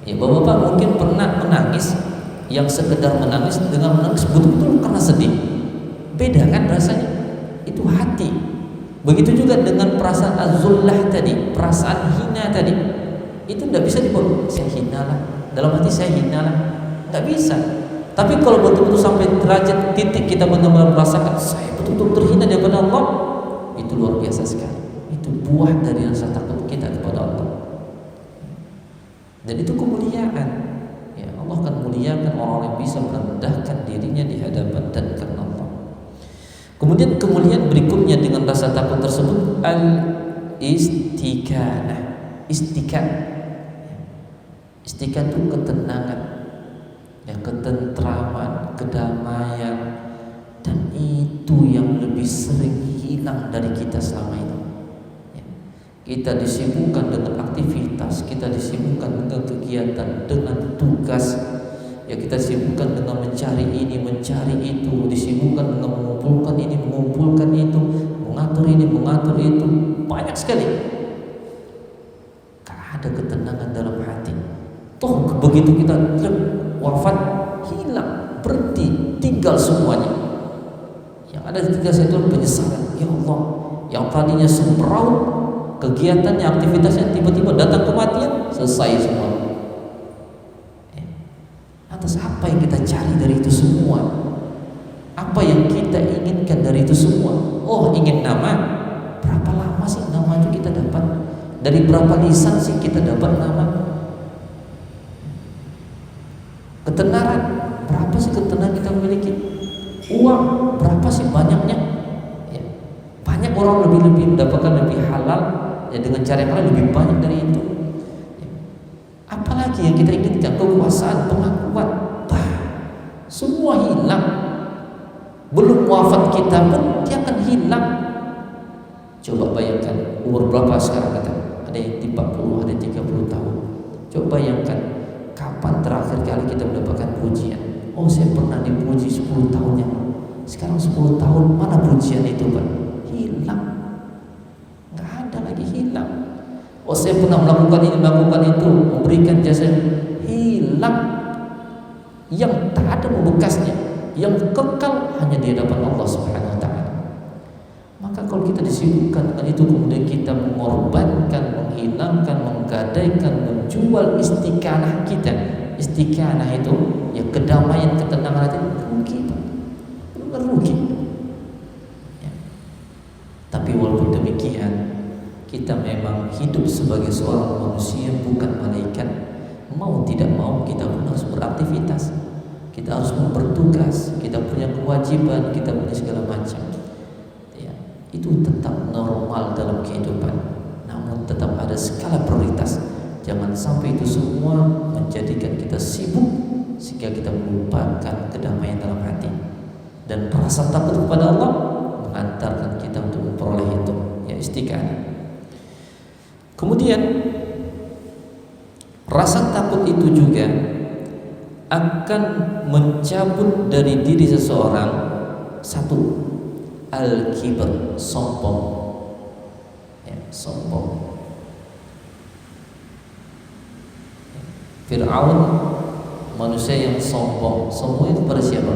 Ya, Bapak mungkin pernah menangis, yang sekedar menangis dengan menangis betul-betul karena sedih. Beda kan rasanya? Itu hati. Begitu juga dengan perasaan az-zullah tadi, perasaan hina tadi. Itu tidak bisa dibuat. Saya hina lah. Dalam hati saya hina lah. Tidak bisa. Tapi kalau betul-betul sampai derajat titik kita benar-benar merasakan saya betul-betul terhina daripada Allah, itu luar biasa sekali. Itu buah dari rasa takut kita kepada Allah. Dan itu kemuliaan. Ya, Allah akan muliakan orang yang bisa merendahkan dirinya di hadapan dan karena Allah. Kemudian kemuliaan berikutnya dengan rasa takut tersebut al-istikanah. Istikan itu ketenangan, ya, ketentraman, kedamaian, dan itu yang lebih sering hilang dari kita selama ini. Kita disibukkan dengan aktivitas, kita disibukkan dengan kegiatan, dengan tugas. Ya, kita disibukkan dengan mencari ini, mencari itu, disibukkan dengan mengumpulkan ini, mengumpulkan itu, mengatur ini, mengatur itu, banyak sekali. Gak ada ketenangan dalam hati. Toh begitu kita wafat, hilang, berhenti, tinggal semuanya. Yang ada di kita itu penyesalan. Ya Allah, yang tadinya semeraut kegiatannya, aktivitasnya, tiba-tiba datang kematian, selesai semua. Atas apa yang kita cari dari itu semua? Apa yang kita inginkan dari itu semua? Oh, ingin nama. Berapa lama sih nama itu kita dapat? Dari berapa lisan sih kita dapat nama? Ketenaran, berapa sih ketenaran kita miliki? Uang, berapa sih banyaknya? Ya. Banyak orang lebih mendapatkan lebih halal, ya, dengan cara yang lain lebih banyak dari itu. Apalagi yang kita inginkan? Kekuasaan, pengakuan, semua hilang. Belum wafat kita pun dia akan hilang. Coba bayangkan umur berapa sekarang kita? Ada yang 40, ada yang 30 tahun. Coba bayangkan kapan terakhir kali kita mendapatkan pujian? Oh, saya pernah dipuji 10 tahun yang lalu. Sekarang 10 tahun mana pujian itu Pak? Hilang. Hilang. Oh, saya pernah melakukan ini, melakukan itu, memberikan jasa, hilang. Yang tak ada membekasnya, yang kekal hanya di hadapan Allah Subhanahu wa taala. Maka kalau kita disibukkan dengan itu, kemudian kita mengorbankan, menghilangkan, menggadaikan, menjual istiqanah kita. Istiqanah itu ya kedamaian, ketenangan hati, rugi Pak. Rugi. Ya. Tapi walaupun kita memang hidup sebagai seorang manusia, bukan malaikat. Mau tidak mau kita pun harus beraktivitas, kita harus bertugas, kita punya kewajiban, kita punya segala macam ya. Itu tetap normal dalam kehidupan, namun tetap ada skala prioritas. Jangan sampai itu semua menjadikan kita sibuk sehingga kita melupakan kedamaian dalam hati. Dan rasa takut kepada Allah mengantarkan kita untuk memperoleh itu, ya, istiqamah. Kemudian rasa takut itu juga akan mencabut dari diri seseorang satu, al-kibr, sombong, ya, sombong. Fir'aun manusia yang sombong. Sombong itu kepada siapa?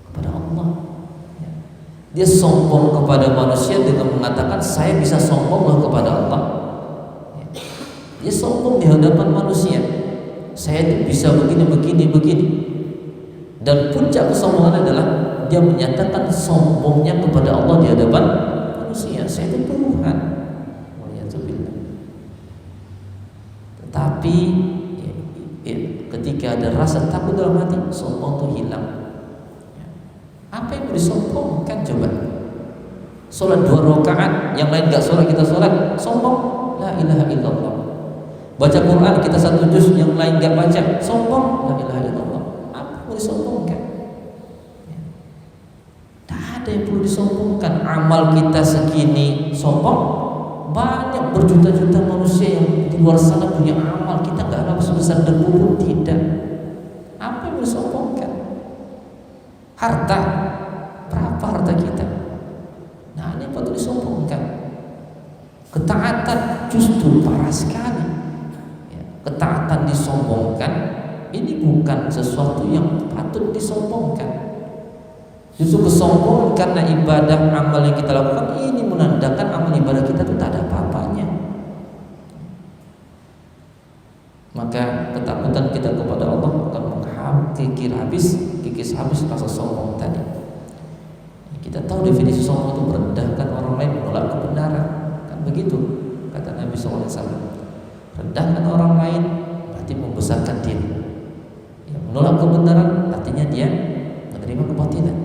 Kepada Allah. Dia sombong kepada manusia dengan mengatakan saya bisa sombong loh kepada Allah. Dia sombong di hadapan manusia. Saya itu bisa begini. Dan puncak kesombongan adalah dia menyatakan sombongnya kepada Allah di hadapan manusia. Saya itu Tuhan. Tetapi ketika ada rasa takut dalam hati, sombong itu hilang. Apa yang mau disombongkan coba? Sholat 2 rakaat, yang lain gak sholat, kita sholat, sombong. La ilaha illallah. Baca Quran kita 1 juz, yang lain gak baca, sombong. La ilaha illallah. Apa yang mau disombongkan? Tak ada yang perlu disombongkan. Amal kita segini, sombong. Banyak berjuta-juta manusia yang di luar sana punya amal, kita gak ada sebesar debu pun tidak. Apa yang disombongkan? Harta, berapa harta kita? Nah, ini patut disombongkan. Ketaatan justru parah sekali. Ketaatan disombongkan, ini bukan sesuatu yang patut disombongkan. Justru kesombongan karena ibadah amal yang kita lakukan ini menandakan amal ibadah kita itu tak ada apa-apanya. Maka ketakutan kita kepada Allah akan kikis habis rasa sombong tadi. Kita tahu definisi sombong itu merendahkan orang lain, menolak kebenaran, kan begitu kata Nabi SAW. Rendahkan orang lain berarti membesarkan diri. Ya, menolak kebenaran artinya dia menerima kebatilan.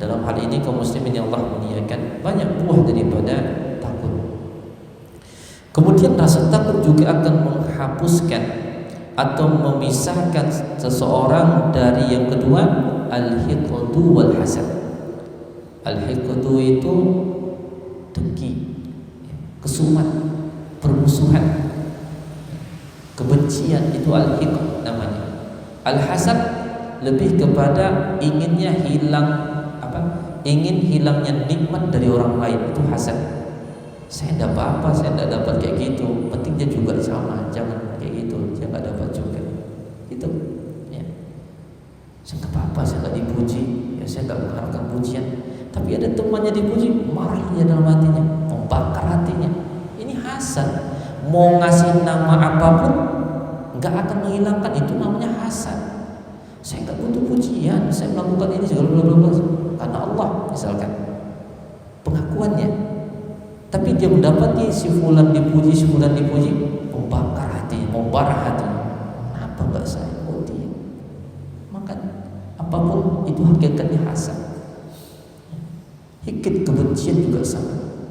Dalam hal ini kaum muslimin yang Allah muliakan, banyak buah daripada takut. Kemudian rasa takut juga akan menghapuskan atau memisahkan seseorang dari yang kedua, al-hiqdu wal hasad. Al-hiqdu itu dengki, kesumat, permusuhan, kebencian, itu al-hiqd namanya. Al-hasad lebih kepada inginnya ingin hilangnya nikmat dari orang lain, itu hasad. Saya tidak apa-apa, saya tidak dapat kayak gitu, penting dia juga sama, jangan kayak gitu, saya nggak dapat juga. Itu, ya. Saya nggak apa-apa, saya nggak dipuji, ya saya nggak mengharapkan pujian. Tapi ada temannya dipuji, marah dia dalam hatinya, membakar hatinya. Ini hasad. Mau ngasih nama apapun, nggak akan menghilangkan, itu namanya hasad. Saya nggak butuh pujian, saya melakukan ini segala karena Allah misalkan pengakuannya. Tapi dia mendapati si fulan dipuji, membakar hati, membara hati. Kenapa enggak saya? Oh dia. Maka apapun itu hakikatnya hasad. Hikit kebencian juga sama.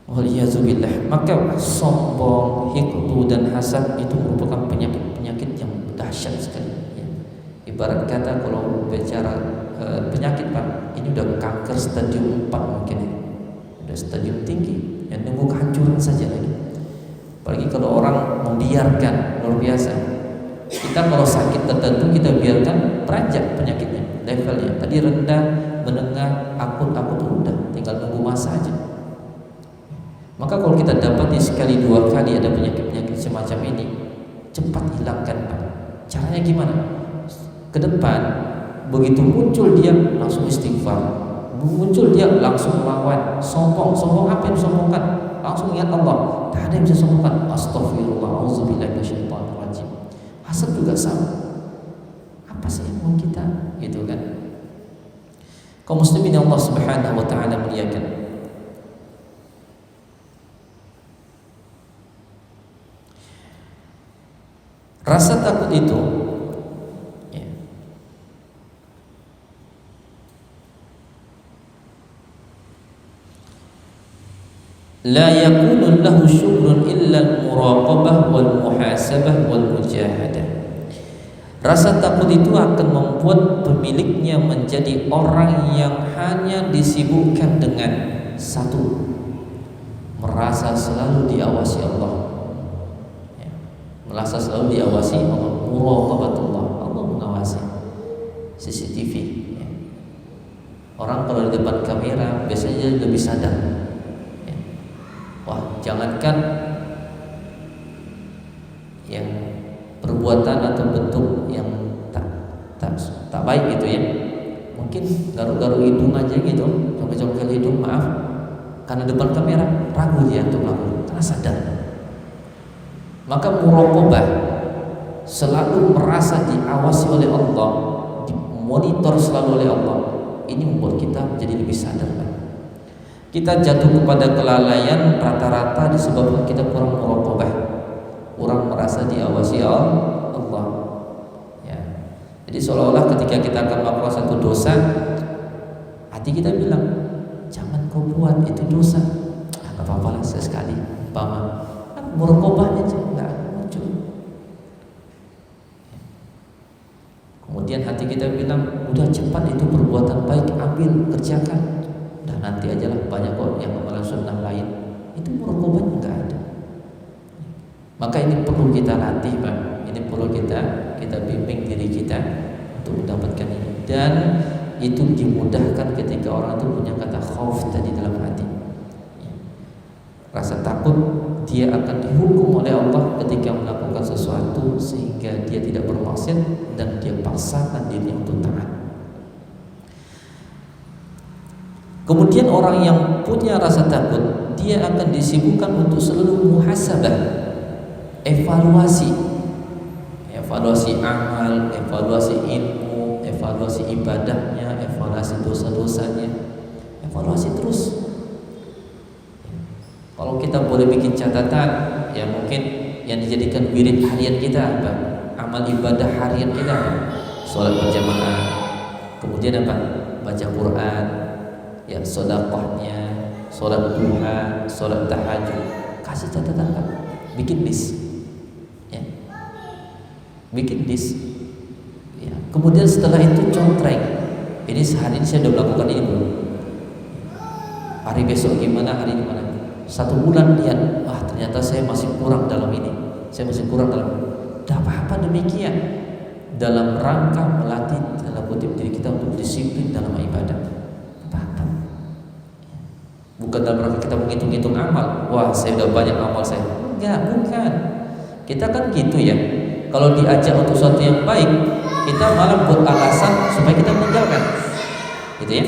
Waliyahzubillah. Maka sombong, hikdu dan hasad itu merupakan penyakit yang dahsyat sekali. Ibarat kata kalau bicara penyakit Pak, ini udah kanker stadium 4 mungkin ya. Udah stadium tinggi, yang nunggu kehancuran saja lagi. Apalagi kalau orang membiarkan, luar biasa. Kita kalau sakit tertentu kita biarkan beranjak penyakitnya, levelnya. Tadi rendah, menengah, akut udah, tinggal nunggu masa aja. Maka kalau kita dapati sekali 2 kali ada penyakit semacam ini, cepat hilangkan Pak. Caranya gimana? Ke depan begitu muncul dia langsung istighfar, muncul dia langsung melawan. Sombong apa yang disombongkan? Langsung ingat Allah. Tak ada yang bisa sombongkan. Astaghfirullah, auzubillahi minasyaitonir rajim. Hasad juga sama. Apa sih yang mau kita? Gitu kan. Kaum muslimin yang Allah Subhanahu wa taala muliakan, rasa takut itu ya, la yakunu lahu syukrun illa al-muraqabah wal muhasabah wal mujahadah. Rasa takut itu akan membuat pemiliknya menjadi orang yang hanya disibukkan dengan satu, merasa selalu diawasi Allah, ya, merasa selalu diawasi Allah, muraqabatullah, Allah mengawasi, CCTV, ya. Orang kalau di depan kamera biasanya lebih sadar, ya. Wah, jangankan yang perbuatan atau bentuk yang tak baik gitu ya, mungkin garuk-garuk hidung aja gitu, congkel-congkel hidung, maaf, karena depan kamera ragu dia untuk melakukan, karena sadar. Maka muraqabah, selalu merasa diawasi oleh Allah, dimonitor selalu oleh Allah, ini membuat kita menjadi lebih sadar. Kita jatuh kepada kelalaian rata-rata disebabkan kita kurang muraqabah, kurang merasa diawasi Allah, ya. Jadi seolah-olah ketika kita akan melakukan satu dosa, hati kita bilang, jangan kau buat, itu dosa. Gak apa-apa lah, sesekali umpama muraqabahnya aja nggak muncul. Kemudian hati kita bilang, udah cepat itu perbuatan baik, ambil, kerjakan, udah nanti aja lah, banyak kok yang amalan sunnah lain. Itu muraqabahnya nggak ada. Maka ini perlu kita latih, Pak. Ini perlu kita bimbing diri kita untuk mendapatkan ini. Dan itu dimudahkan ketika orang itu punya kata khauf tadi dalam hati. Rasa takut dia akan dihukum oleh Allah ketika melakukan sesuatu sehingga dia tidak bermaksiat dan dia paksakan diri untuk taat. Kemudian orang yang punya rasa takut, dia akan disibukkan untuk selalu muhasabah, evaluasi amal, evaluasi ilmu, evaluasi ibadahnya, evaluasi dosa-dosanya, evaluasi terus. Kalau kita boleh bikin catatan, ya mungkin yang dijadikan wirid harian kita apa? Amal ibadah harian kita apa? Sholat berjamaah, kemudian apa? Baca Quran, ya sedekahnya, sholat duha, sholat tahajud. Kasih catatan, Pak. Bikin list. Bikin list, ya. Kemudian setelah itu contreng, ini sehari ini saya sudah melakukan ini belum, hari besok gimana, hari ini gimana, 1 bulan lihat, ternyata saya masih kurang dalam ini, saya masih kurang dalam ini. Tidak apa-apa demikian, dalam rangka melatih dalam kutip diri kita untuk disiplin dalam ibadah. Apa-apa, bukan dalam rangka kita menghitung-hitung amal. Wah, saya sudah banyak amal saya. Enggak, bukan. Kita kan gitu ya. Kalau diajak untuk sesuatu yang baik, kita malah buat alasan supaya kita meninggalkan, gitu ya.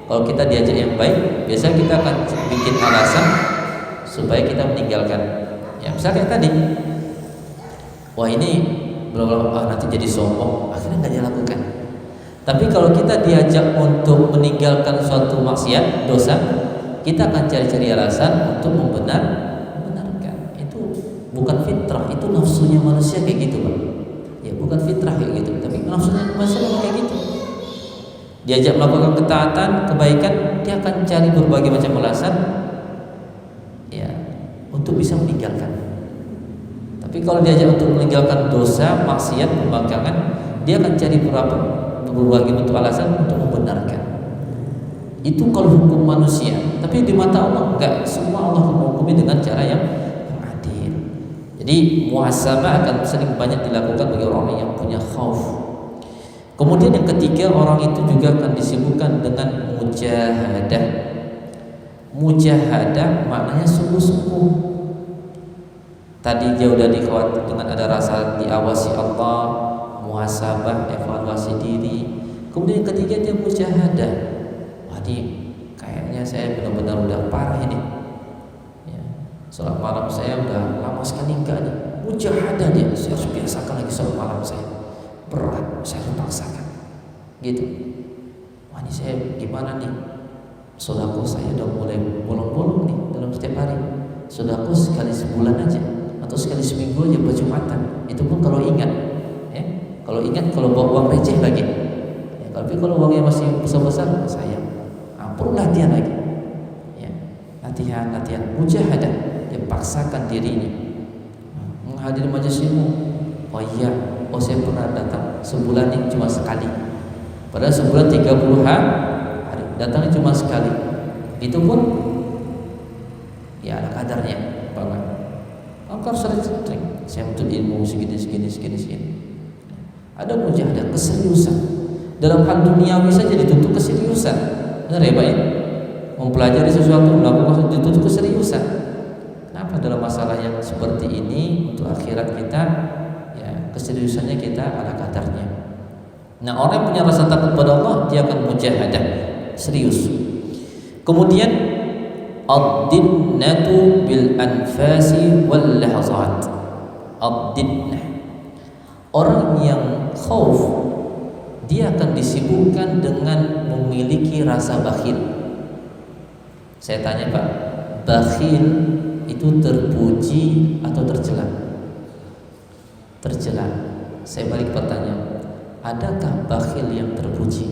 Kalau kita diajak yang baik, biasanya kita akan bikin alasan supaya kita meninggalkan. Ya, misalnya tadi, wah ini belum nanti jadi sombong, akhirnya nggak dilakukan. Tapi kalau kita diajak untuk meninggalkan suatu maksiat, dosa, kita akan cari-cari alasan untuk membenarkan. Bukan fitrah, itu nafsunya manusia kayak gitu, Pak. Ya, bukan fitrah kayak gitu, tapi nafsunya manusia memang kayak gitu. Diajak melakukan ketaatan, kebaikan, dia akan cari berbagai macam alasan, ya, untuk bisa meninggalkan. Tapi kalau diajak untuk meninggalkan dosa, maksiat, pembangkangan, dia akan cari berbagai bentuk alasan untuk membenarkan. Itu kalau hukum manusia. Tapi di mata Allah enggak, semua Allah menghukumi dengan cara yang adil. Jadi muhasabah akan sering banyak dilakukan bagi orang yang punya khauf. Kemudian yang ketiga, orang itu juga akan disibukkan dengan mujahadah. Mujahadah maknanya sungguh-sungguh. Tadi dia udah dikhawatir dengan ada rasa diawasi Allah, muhasabah, evaluasi diri. Kemudian yang ketiga dia mujahadah. Wadi, kayaknya saya benar-benar udah parah ini. Sholat malam saya udah lama sekali enggak nih. Mujahadah dia, saya harus biasakan lagi sholat malam saya. Berat, saya harus paksakan. Gitu. wah ini saya gimana nih, sodako saya udah mulai bolong-bolong nih dalam setiap hari. Sodako sekali sebulan aja atau sekali seminggu aja berjumatan, itu pun kalau ingat ya. Kalau ingat, kalau bawa uang receh lagi ya. Tapi kalau uangnya masih besar-besar, sayang, perlu latihan lagi ya. Latihan mujahadah, dia paksakan dirinya menghadiri majelis ilmu. Oh iya, saya pernah datang sebulan ini cuma sekali, padahal sebulan 30 hari datangnya cuma sekali. Itu pun ya ada kadarnya, Bapak. Kalau sering saya butuh ilmu segini. Ada mujahadah, keseriusan dalam hal duniawi saja dituntut keseriusan. Benar ya Pak ya? Mempelajari sesuatu, melakukan sesuatu dituntut keseriusan. Kenapa dalam masalah yang seperti ini untuk akhirat kita ya keseriusannya kita ala kadarnya. Nah, orang yang punya rasa takut pada Allah, dia akan mujahadah, serius. Kemudian ad-dinnatu bil anfasi wal lahazat. Ad-dinnah, orang yang khauf, dia akan disibukkan dengan memiliki rasa bakhil. Saya tanya Pak, bakhil itu terpuji atau tercela? Tercela. Saya balik pertanyaan, adakah bakhil yang terpuji?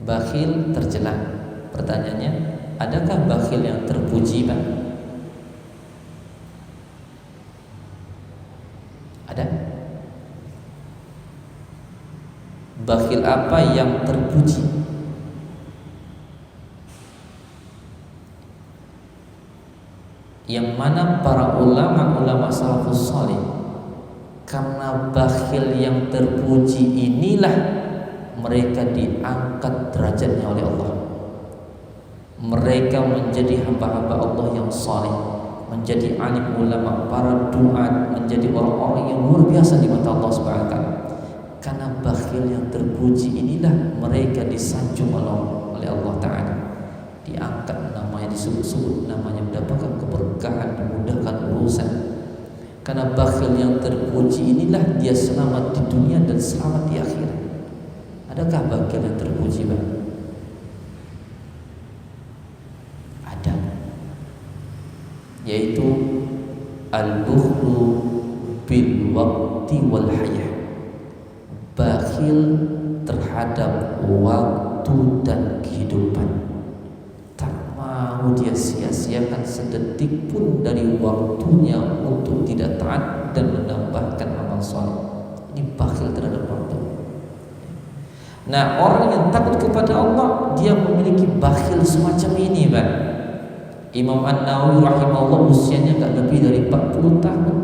Bakhil tercela. Pertanyaannya, adakah bakhil yang terpuji Pak? Ada? Bakhil apa yang terpuji? Yang mana para ulama salafus salih, karena bakhil yang terpuji inilah mereka diangkat derajatnya oleh Allah. Mereka menjadi hamba-hamba Allah yang saleh, menjadi alim ulama, para duat, menjadi orang-orang yang luar biasa di mata Allah Subhanahu wa taala. Karena bakhil yang terpuji inilah mereka disanjung oleh Allah taala. Diangkat namanya, disebut-sebut namanya, mendapatkan keberkahan, dimudahkan urusan. Karena bakhil yang terpuji inilah dia selamat di dunia dan selamat di akhirat. Adakah bakhil yang terpuji Bang? Ada, yaitu al-bukhlu bil waqti wal hayah. Bakhil terhadap waktu dan kehidupan. Mau dia sia-siakan sedetik pun dari waktunya untuk tidak taat dan menambahkan amal soleh. Ini bakhil terhadap waktu. Nah, orang yang takut kepada Allah, dia memiliki bakhil semacam ini, Pak. Imam An-Nawawi rahimahullah usianya gak lebih dari 40 tahun,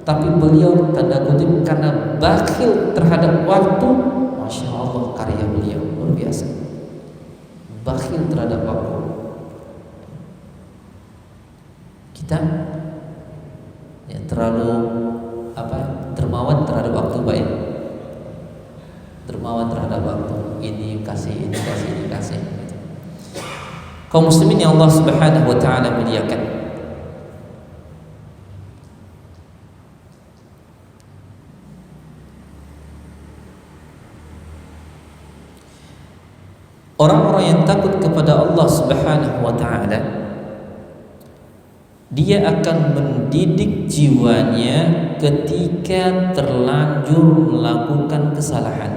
tapi beliau tanda kutip karena bakhil terhadap waktu, masya Allah karya beliau luar biasa. Bakhil terhadap waktu. Kita ya terlalu dermawan terhadap waktu, Pak ya. Dermawan terhadap waktu. Ini kasih. Kaum muslimin yang Allah Subhanahu wa taala muliakan. Orang-orang yang takut kepada Allah Subhanahu wa taala, dia akan mendidik jiwanya ketika terlanjur melakukan kesalahan.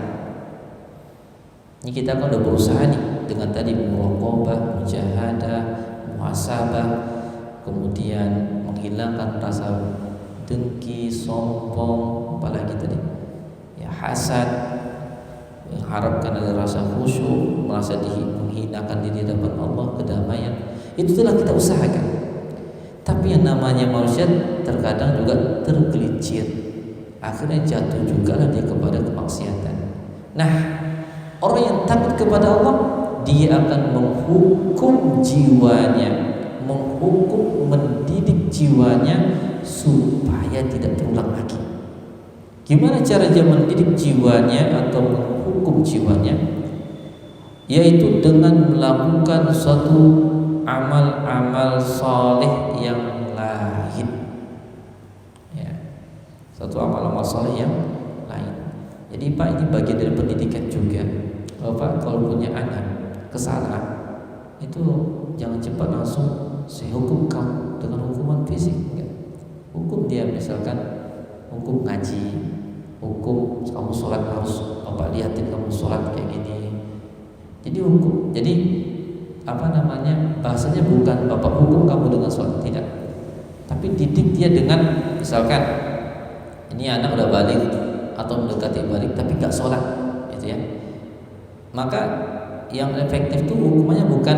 Ini kita kan udah berusaha nih dengan tadi muraqabah, mujahadah, muhasabah, kemudian menghilangkan rasa dengki, sombong, apalagi tadi ya hasad, mengharapkan ada rasa khusyuk, merasa menghinakan diri hadapan Allah, kedamaian. Itu telah kita usahakan. Tapi yang namanya manusia terkadang juga tergelincir, akhirnya jatuh juga lah dia kepada kemaksiatan. Nah, orang yang takut kepada Allah, dia akan menghukum jiwanya, mendidik jiwanya supaya tidak terulang lagi. Gimana cara dia mendidik jiwanya atau menghukum jiwanya? Yaitu dengan melakukan suatu amal-amal soleh yang lain, ya, satu amal-amal soleh yang lain. Jadi Pak, ini bagian dari pendidikan juga. Bapak kalau punya anak kesalahan, itu jangan cepat langsung saya hukum kamu dengan hukuman fisik. Enggak. Hukum dia, misalkan hukum ngaji, hukum kamu sholat harus Bapak lihatin kamu sholat kayak gini. Jadi hukum. Jadi bahasanya bukan Bapak hukum kamu dengan sholat, tidak. Tapi didik dia dengan, misalkan ini anak udah balik atau mendekati balik tapi gak sholat, gitu ya. Maka yang efektif tuh hukumannya bukan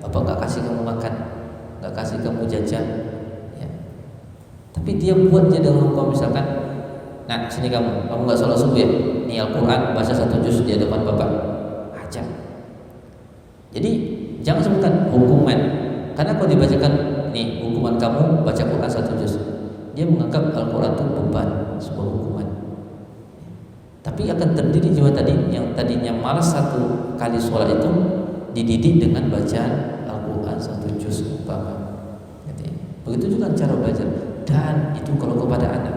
Bapak gak kasih kamu makan, gak kasih kamu jajan, ya. Tapi dia buat dia dengan hukum, misalkan, nah sini kamu gak sholat subuh ya, nih Al-Quran baca 1 juz di hadapan Bapak, aja. Jadi jangan sebutkan hukuman, karena kalau dibacakan nih hukuman kamu baca Quran 1 juz, dia menganggap Al-Quran itu beban, sebuah hukuman. Tapi akan terdiri jiwa tadi yang tadinya malas 1 kali sholat itu dididik dengan bacaan Al-Quran 1 juz umpama. Begitu juga cara belajar. Dan itu kalau kepada anak,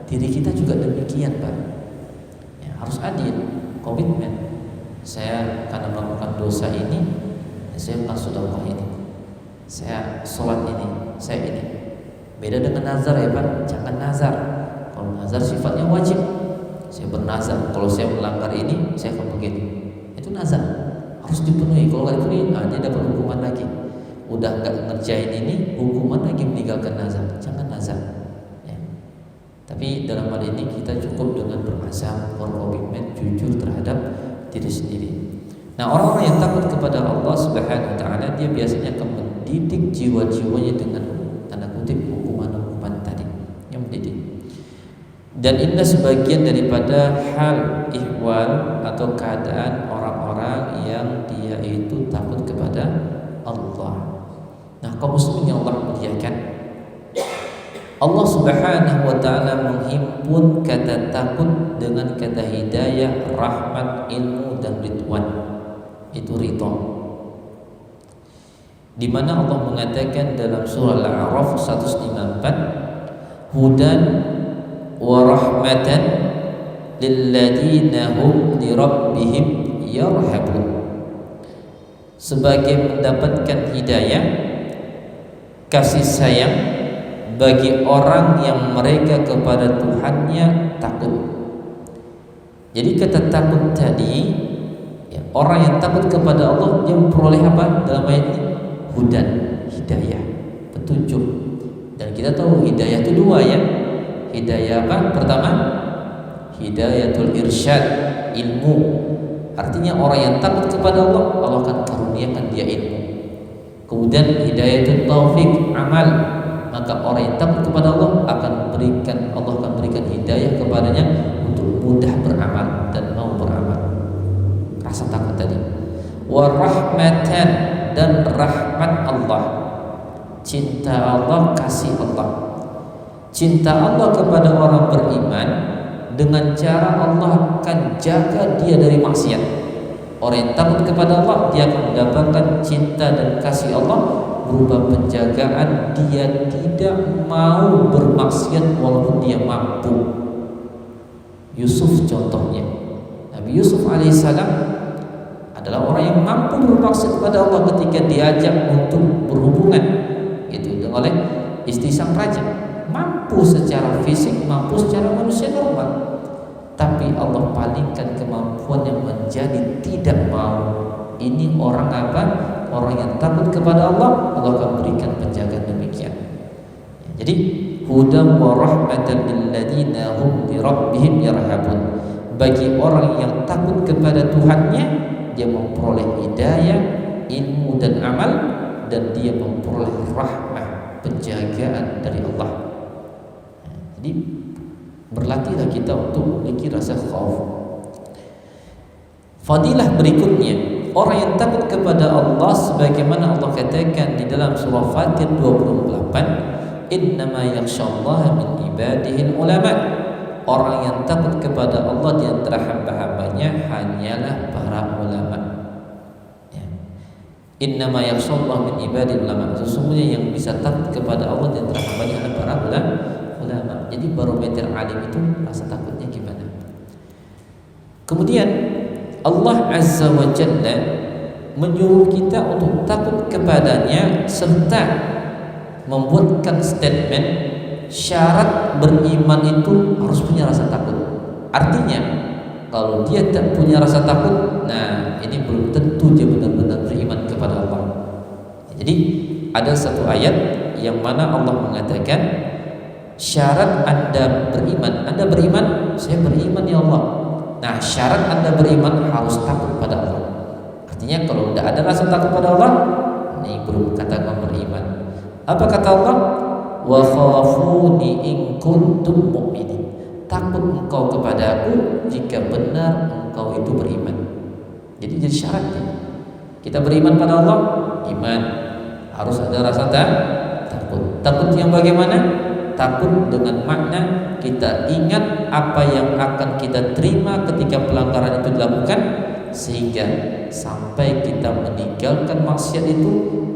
diri kita juga demikian, Pak. Ya, harus adil, komitmen. Saya karena melakukan dosa ini, saya akan sedekah ini, saya sholat ini, saya ini. Beda dengan nazar ya Pak, jangan nazar. Kalau nazar sifatnya wajib, saya bernazar kalau saya melanggar ini saya akan begini. Itu nazar, harus dipenuhi. Kalau nggak dipenuhi, dia dapat hukuman lagi. Udah nggak ngerjain ini, hukuman lagi meninggalkan nazar. Jangan nazar. Ya. Tapi dalam hal ini kita cukup dengan berazam, berkomitmen, jujur terhadap diri sendiri. Nah, orang-orang yang takut kepada Allah Subhanahu wa taala, dia biasanya akan mendidik jiwa-jiwanya dengan tanda kutip hukuman-hukuman tadi yang mendidik. Dan ini sebagian daripada hal ihwal atau keadaan orang-orang yang dia itu takut kepada Allah. Nah, kaum muslimin yang Allah muliakan, Allah Subhanahu wa taala menghimpun kata takut dengan kata hidayah, rahmat, ilmu dan ridwan. Itu ridha. Di mana Allah mengatakan dalam surah Al-A'raf 154, hudan wa rahmatan lilladzina hum li rabbihim yarhabun. Sebagai mendapatkan hidayah, kasih sayang bagi orang yang mereka kepada Tuhannya takut. Jadi kata takut tadi, ya, orang yang takut kepada Allah dia memperoleh apa dalam ayat ini? Hudan, hidayah, petunjuk. Dan kita tahu hidayah itu 2 ya. Hidayah apa? Pertama, hidayatul irsyad, ilmu. Artinya orang yang takut kepada Allah, Allah akan karuniakan dia ilmu. Kemudian hidayatul taufik, amal. Maka orang yang takut kepada Allah akan berikan hidayah kepadanya untuk mudah beramal dan mau beramal. Rasa takut tadi. Wa rahmatan, dan rahmat Allah, cinta Allah, kasih Allah. Cinta Allah kepada orang beriman dengan cara Allah akan jaga dia dari maksiat. Orang yang takut kepada Allah, dia akan mendapatkan cinta dan kasih Allah berupa penjagaan, dia tidak mau bermaksiat walaupun dia mampu. Yusuf contohnya, Nabi Yusuf alaihissalam adalah orang yang mampu bermaksiat kepada Allah ketika diajak untuk berhubungan itu oleh istri sang raja. Mampu secara fisik, mampu secara manusia normal, tapi Allah palingkan kemampuan yang menjadi tidak mau. Ini orang apa? Orang yang takut kepada Allah, Allah akan berikan penjagaan demikian. Jadi hudan wa rahmatan lil ladzina hum li rabbihim yarhabun. Bagi orang yang takut kepada Tuhannya, dia memperoleh hidayah, ilmu dan amal, dan dia memperoleh rahmah, penjagaan dari Allah. Jadi berlatihlah kita untuk memiliki rasa khauf. Fadilah berikutnya, orang yang takut kepada Allah sebagaimana Allah katakan di dalam surah Fatir 28, innama yakhsyallaha min ibadihi ulama. Orang yang takut kepada Allah di antara hamba-hambanya hanyalah para ulama. Ya. Innama yakhsyallaha min ibadihi ulama. Sesungguhnya yang bisa takut kepada Allah di antara hambanya adalah para ulama. Jadi barometer alim itu rasa takutnya gimana? Kemudian Allah Azza wa Jalla menyuruh kita untuk takut kepadanya serta membuatkan statement syarat beriman itu harus punya rasa takut. Artinya kalau dia tak punya rasa takut, nah ini belum tentu dia benar-benar beriman kepada Allah. Jadi ada satu ayat yang mana Allah mengatakan syarat Anda beriman, saya beriman ya Allah. Nah, syarat Anda beriman harus takut pada Allah. Artinya kalau tidak ada rasa takut pada Allah, ini belum katakan beriman. Apa kata Allah? Wa khafuni in kuntum mu'minin. Takut engkau kepada aku jika benar engkau itu beriman. Jadi syaratnya kita beriman pada Allah, iman, harus ada rasa takut. Takut yang bagaimana? Takut dengan makna kita ingat apa yang akan kita terima ketika pelanggaran itu dilakukan, sehingga sampai kita meninggalkan maksiat itu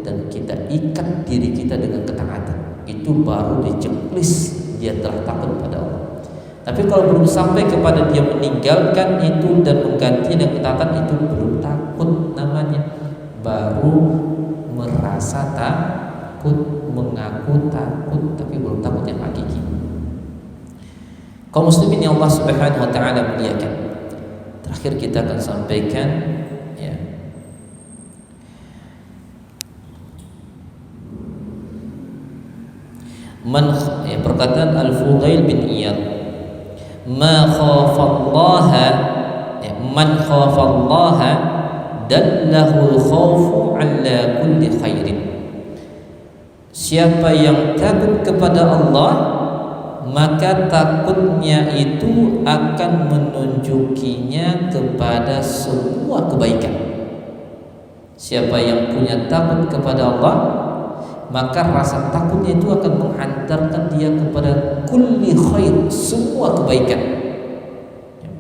dan kita ikat diri kita dengan ketaatan. Itu baru diceklis dia telah takut pada Allah. Tapi kalau belum sampai kepada dia meninggalkan itu dan mengganti dengan ketaatan, itu belum takut namanya. Baru merasa takut, mengaku takut, tapi belum takut yang hakiki. Kaum muslimin yang Allah Subhanahu wa taala muliakan. Terakhir kita akan sampaikan ya. Perkataan Al-Fudail bin Iyad, man khafallaha dallahu al-khawfu ala kulli khairin. Siapa yang takut kepada Allah, maka takutnya itu akan menunjukinya kepada semua kebaikan. Siapa yang punya takut kepada Allah, maka rasa takutnya itu akan menghantarkan dia kepada kulli khair, semua kebaikan.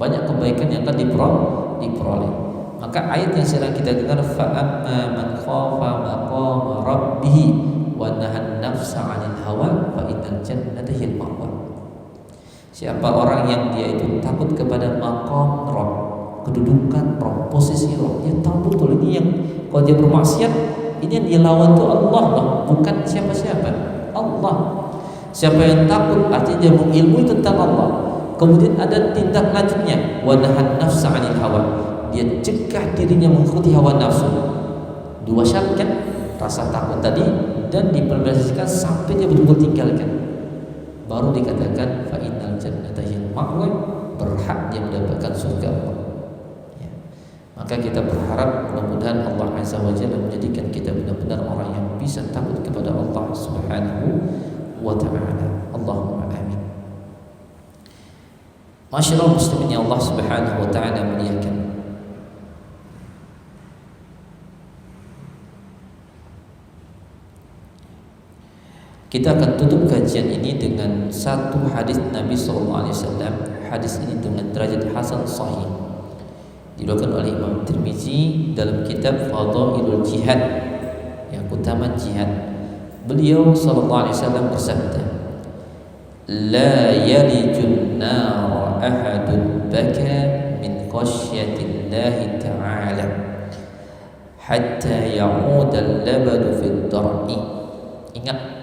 Banyak kebaikan yang akan diperoleh. Maka ayat yang sedang kita dengar, fa amma man khafa maqama rabbih wa nahan nafsa 'anil hawa fa innal jannata hiyal ma'wa. Siapa orang yang dia itu takut kepada maqam Rabb, kedudukan Rabb, posisi Rabb, dia tahu betul ini yang kalau dia bermaksiat, ini yang dia lawan itu Allah loh, bukan siapa-siapa, Allah. Siapa yang takut artinya dia mengilmui tentang Allah. Kemudian ada tindak lanjutnya, wa nahan nafsa 'anil hawa. Dia cegah dirinya mengikuti hawa nafsu. Dua syarat kan, rasa takut tadi dan diperbalaskan sampai dia betul-betul tinggalkan. Baru dikatakan fa innal jannata hiyal ma'wa, berhak dia mendapatkan surga Allah. Ya. Maka kita berharap mudah-mudahan Allah Azza wa Jalla menjadikan kita benar-benar orang yang bisa takut kepada Allah Subhanahu wa taala. Allahumma amin. Masyaallah muslimin yang Allah Subhanahu wa taala muliakan. Kita akan tutup kajian ini dengan satu hadis Nabi SAW. Hadis ini dengan derajat hasan sahih, diriwayatkan oleh Imam Tirmizi dalam kitab Fadailul Jihad, yang utama jihad. Beliau SAW bersabda, la yalijun nar ahadun baka min khasyatillahi ta'ala hatta ya'uda al-labadu fid dar'i. Ingat,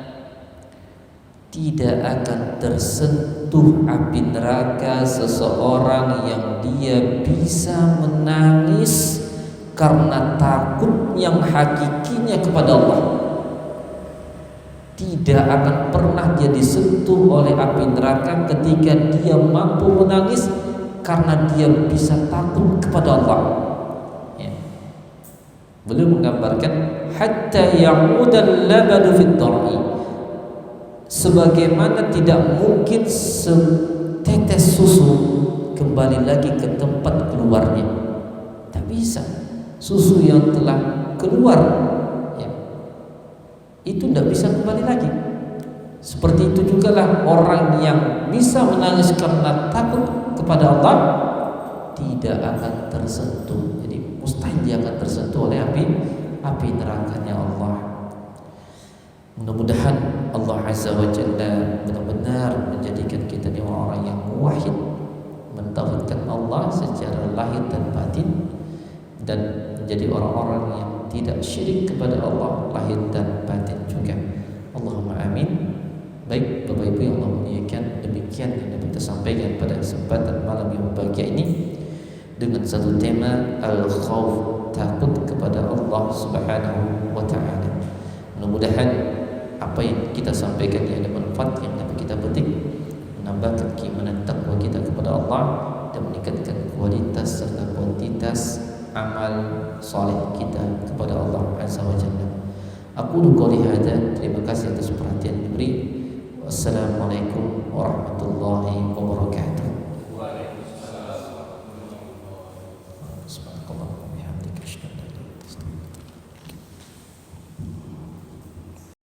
tidak akan tersentuh api neraka seseorang yang dia bisa menangis karena takut yang hakikinya kepada Allah. Tidak akan pernah dia disentuh oleh api neraka ketika dia mampu menangis karena dia bisa takut kepada Allah. Ya. Beliau menggambarkan hatta ya'udal labadu fid dar'i, sebagaimana tidak mungkin setetes susu kembali lagi ke tempat keluarnya. Tak bisa. Susu yang telah keluar, ya, itu tidak bisa kembali lagi. Seperti itu jugalah orang yang bisa menangis karena takut kepada Allah tidak akan tersentuh. Jadi mustahil dia akan tersentuh oleh api nerakanya Allah. Mudah-mudahan Allah Azza wa Jalla benar-benar menjadikan kita ini orang yang muwahhid, mentauhidkan Allah secara lahir dan batin, dan menjadi orang-orang yang tidak syirik kepada Allah lahir dan batin juga. Allahumma amin. Baik Bapak Ibu yang Allah muliakan, demikian yang dapat kita sampaikan pada kesempatan malam yang berbahagia ini dengan satu tema al-khauf, takut kepada Allah Subhanahu wa taala. Mudah-mudahan apa yang kita sampaikan ini ada manfaat yang dapat kita petik, menambahkan keimanan takwa kita kepada Allah dan meningkatkan kualitas serta kuantitas amal saleh kita kepada Allah Azza wa Jalla. Aku qouli hadza, terima kasih atas perhatian diberi. Wassalamualaikum warahmatullahi wabarakatuh.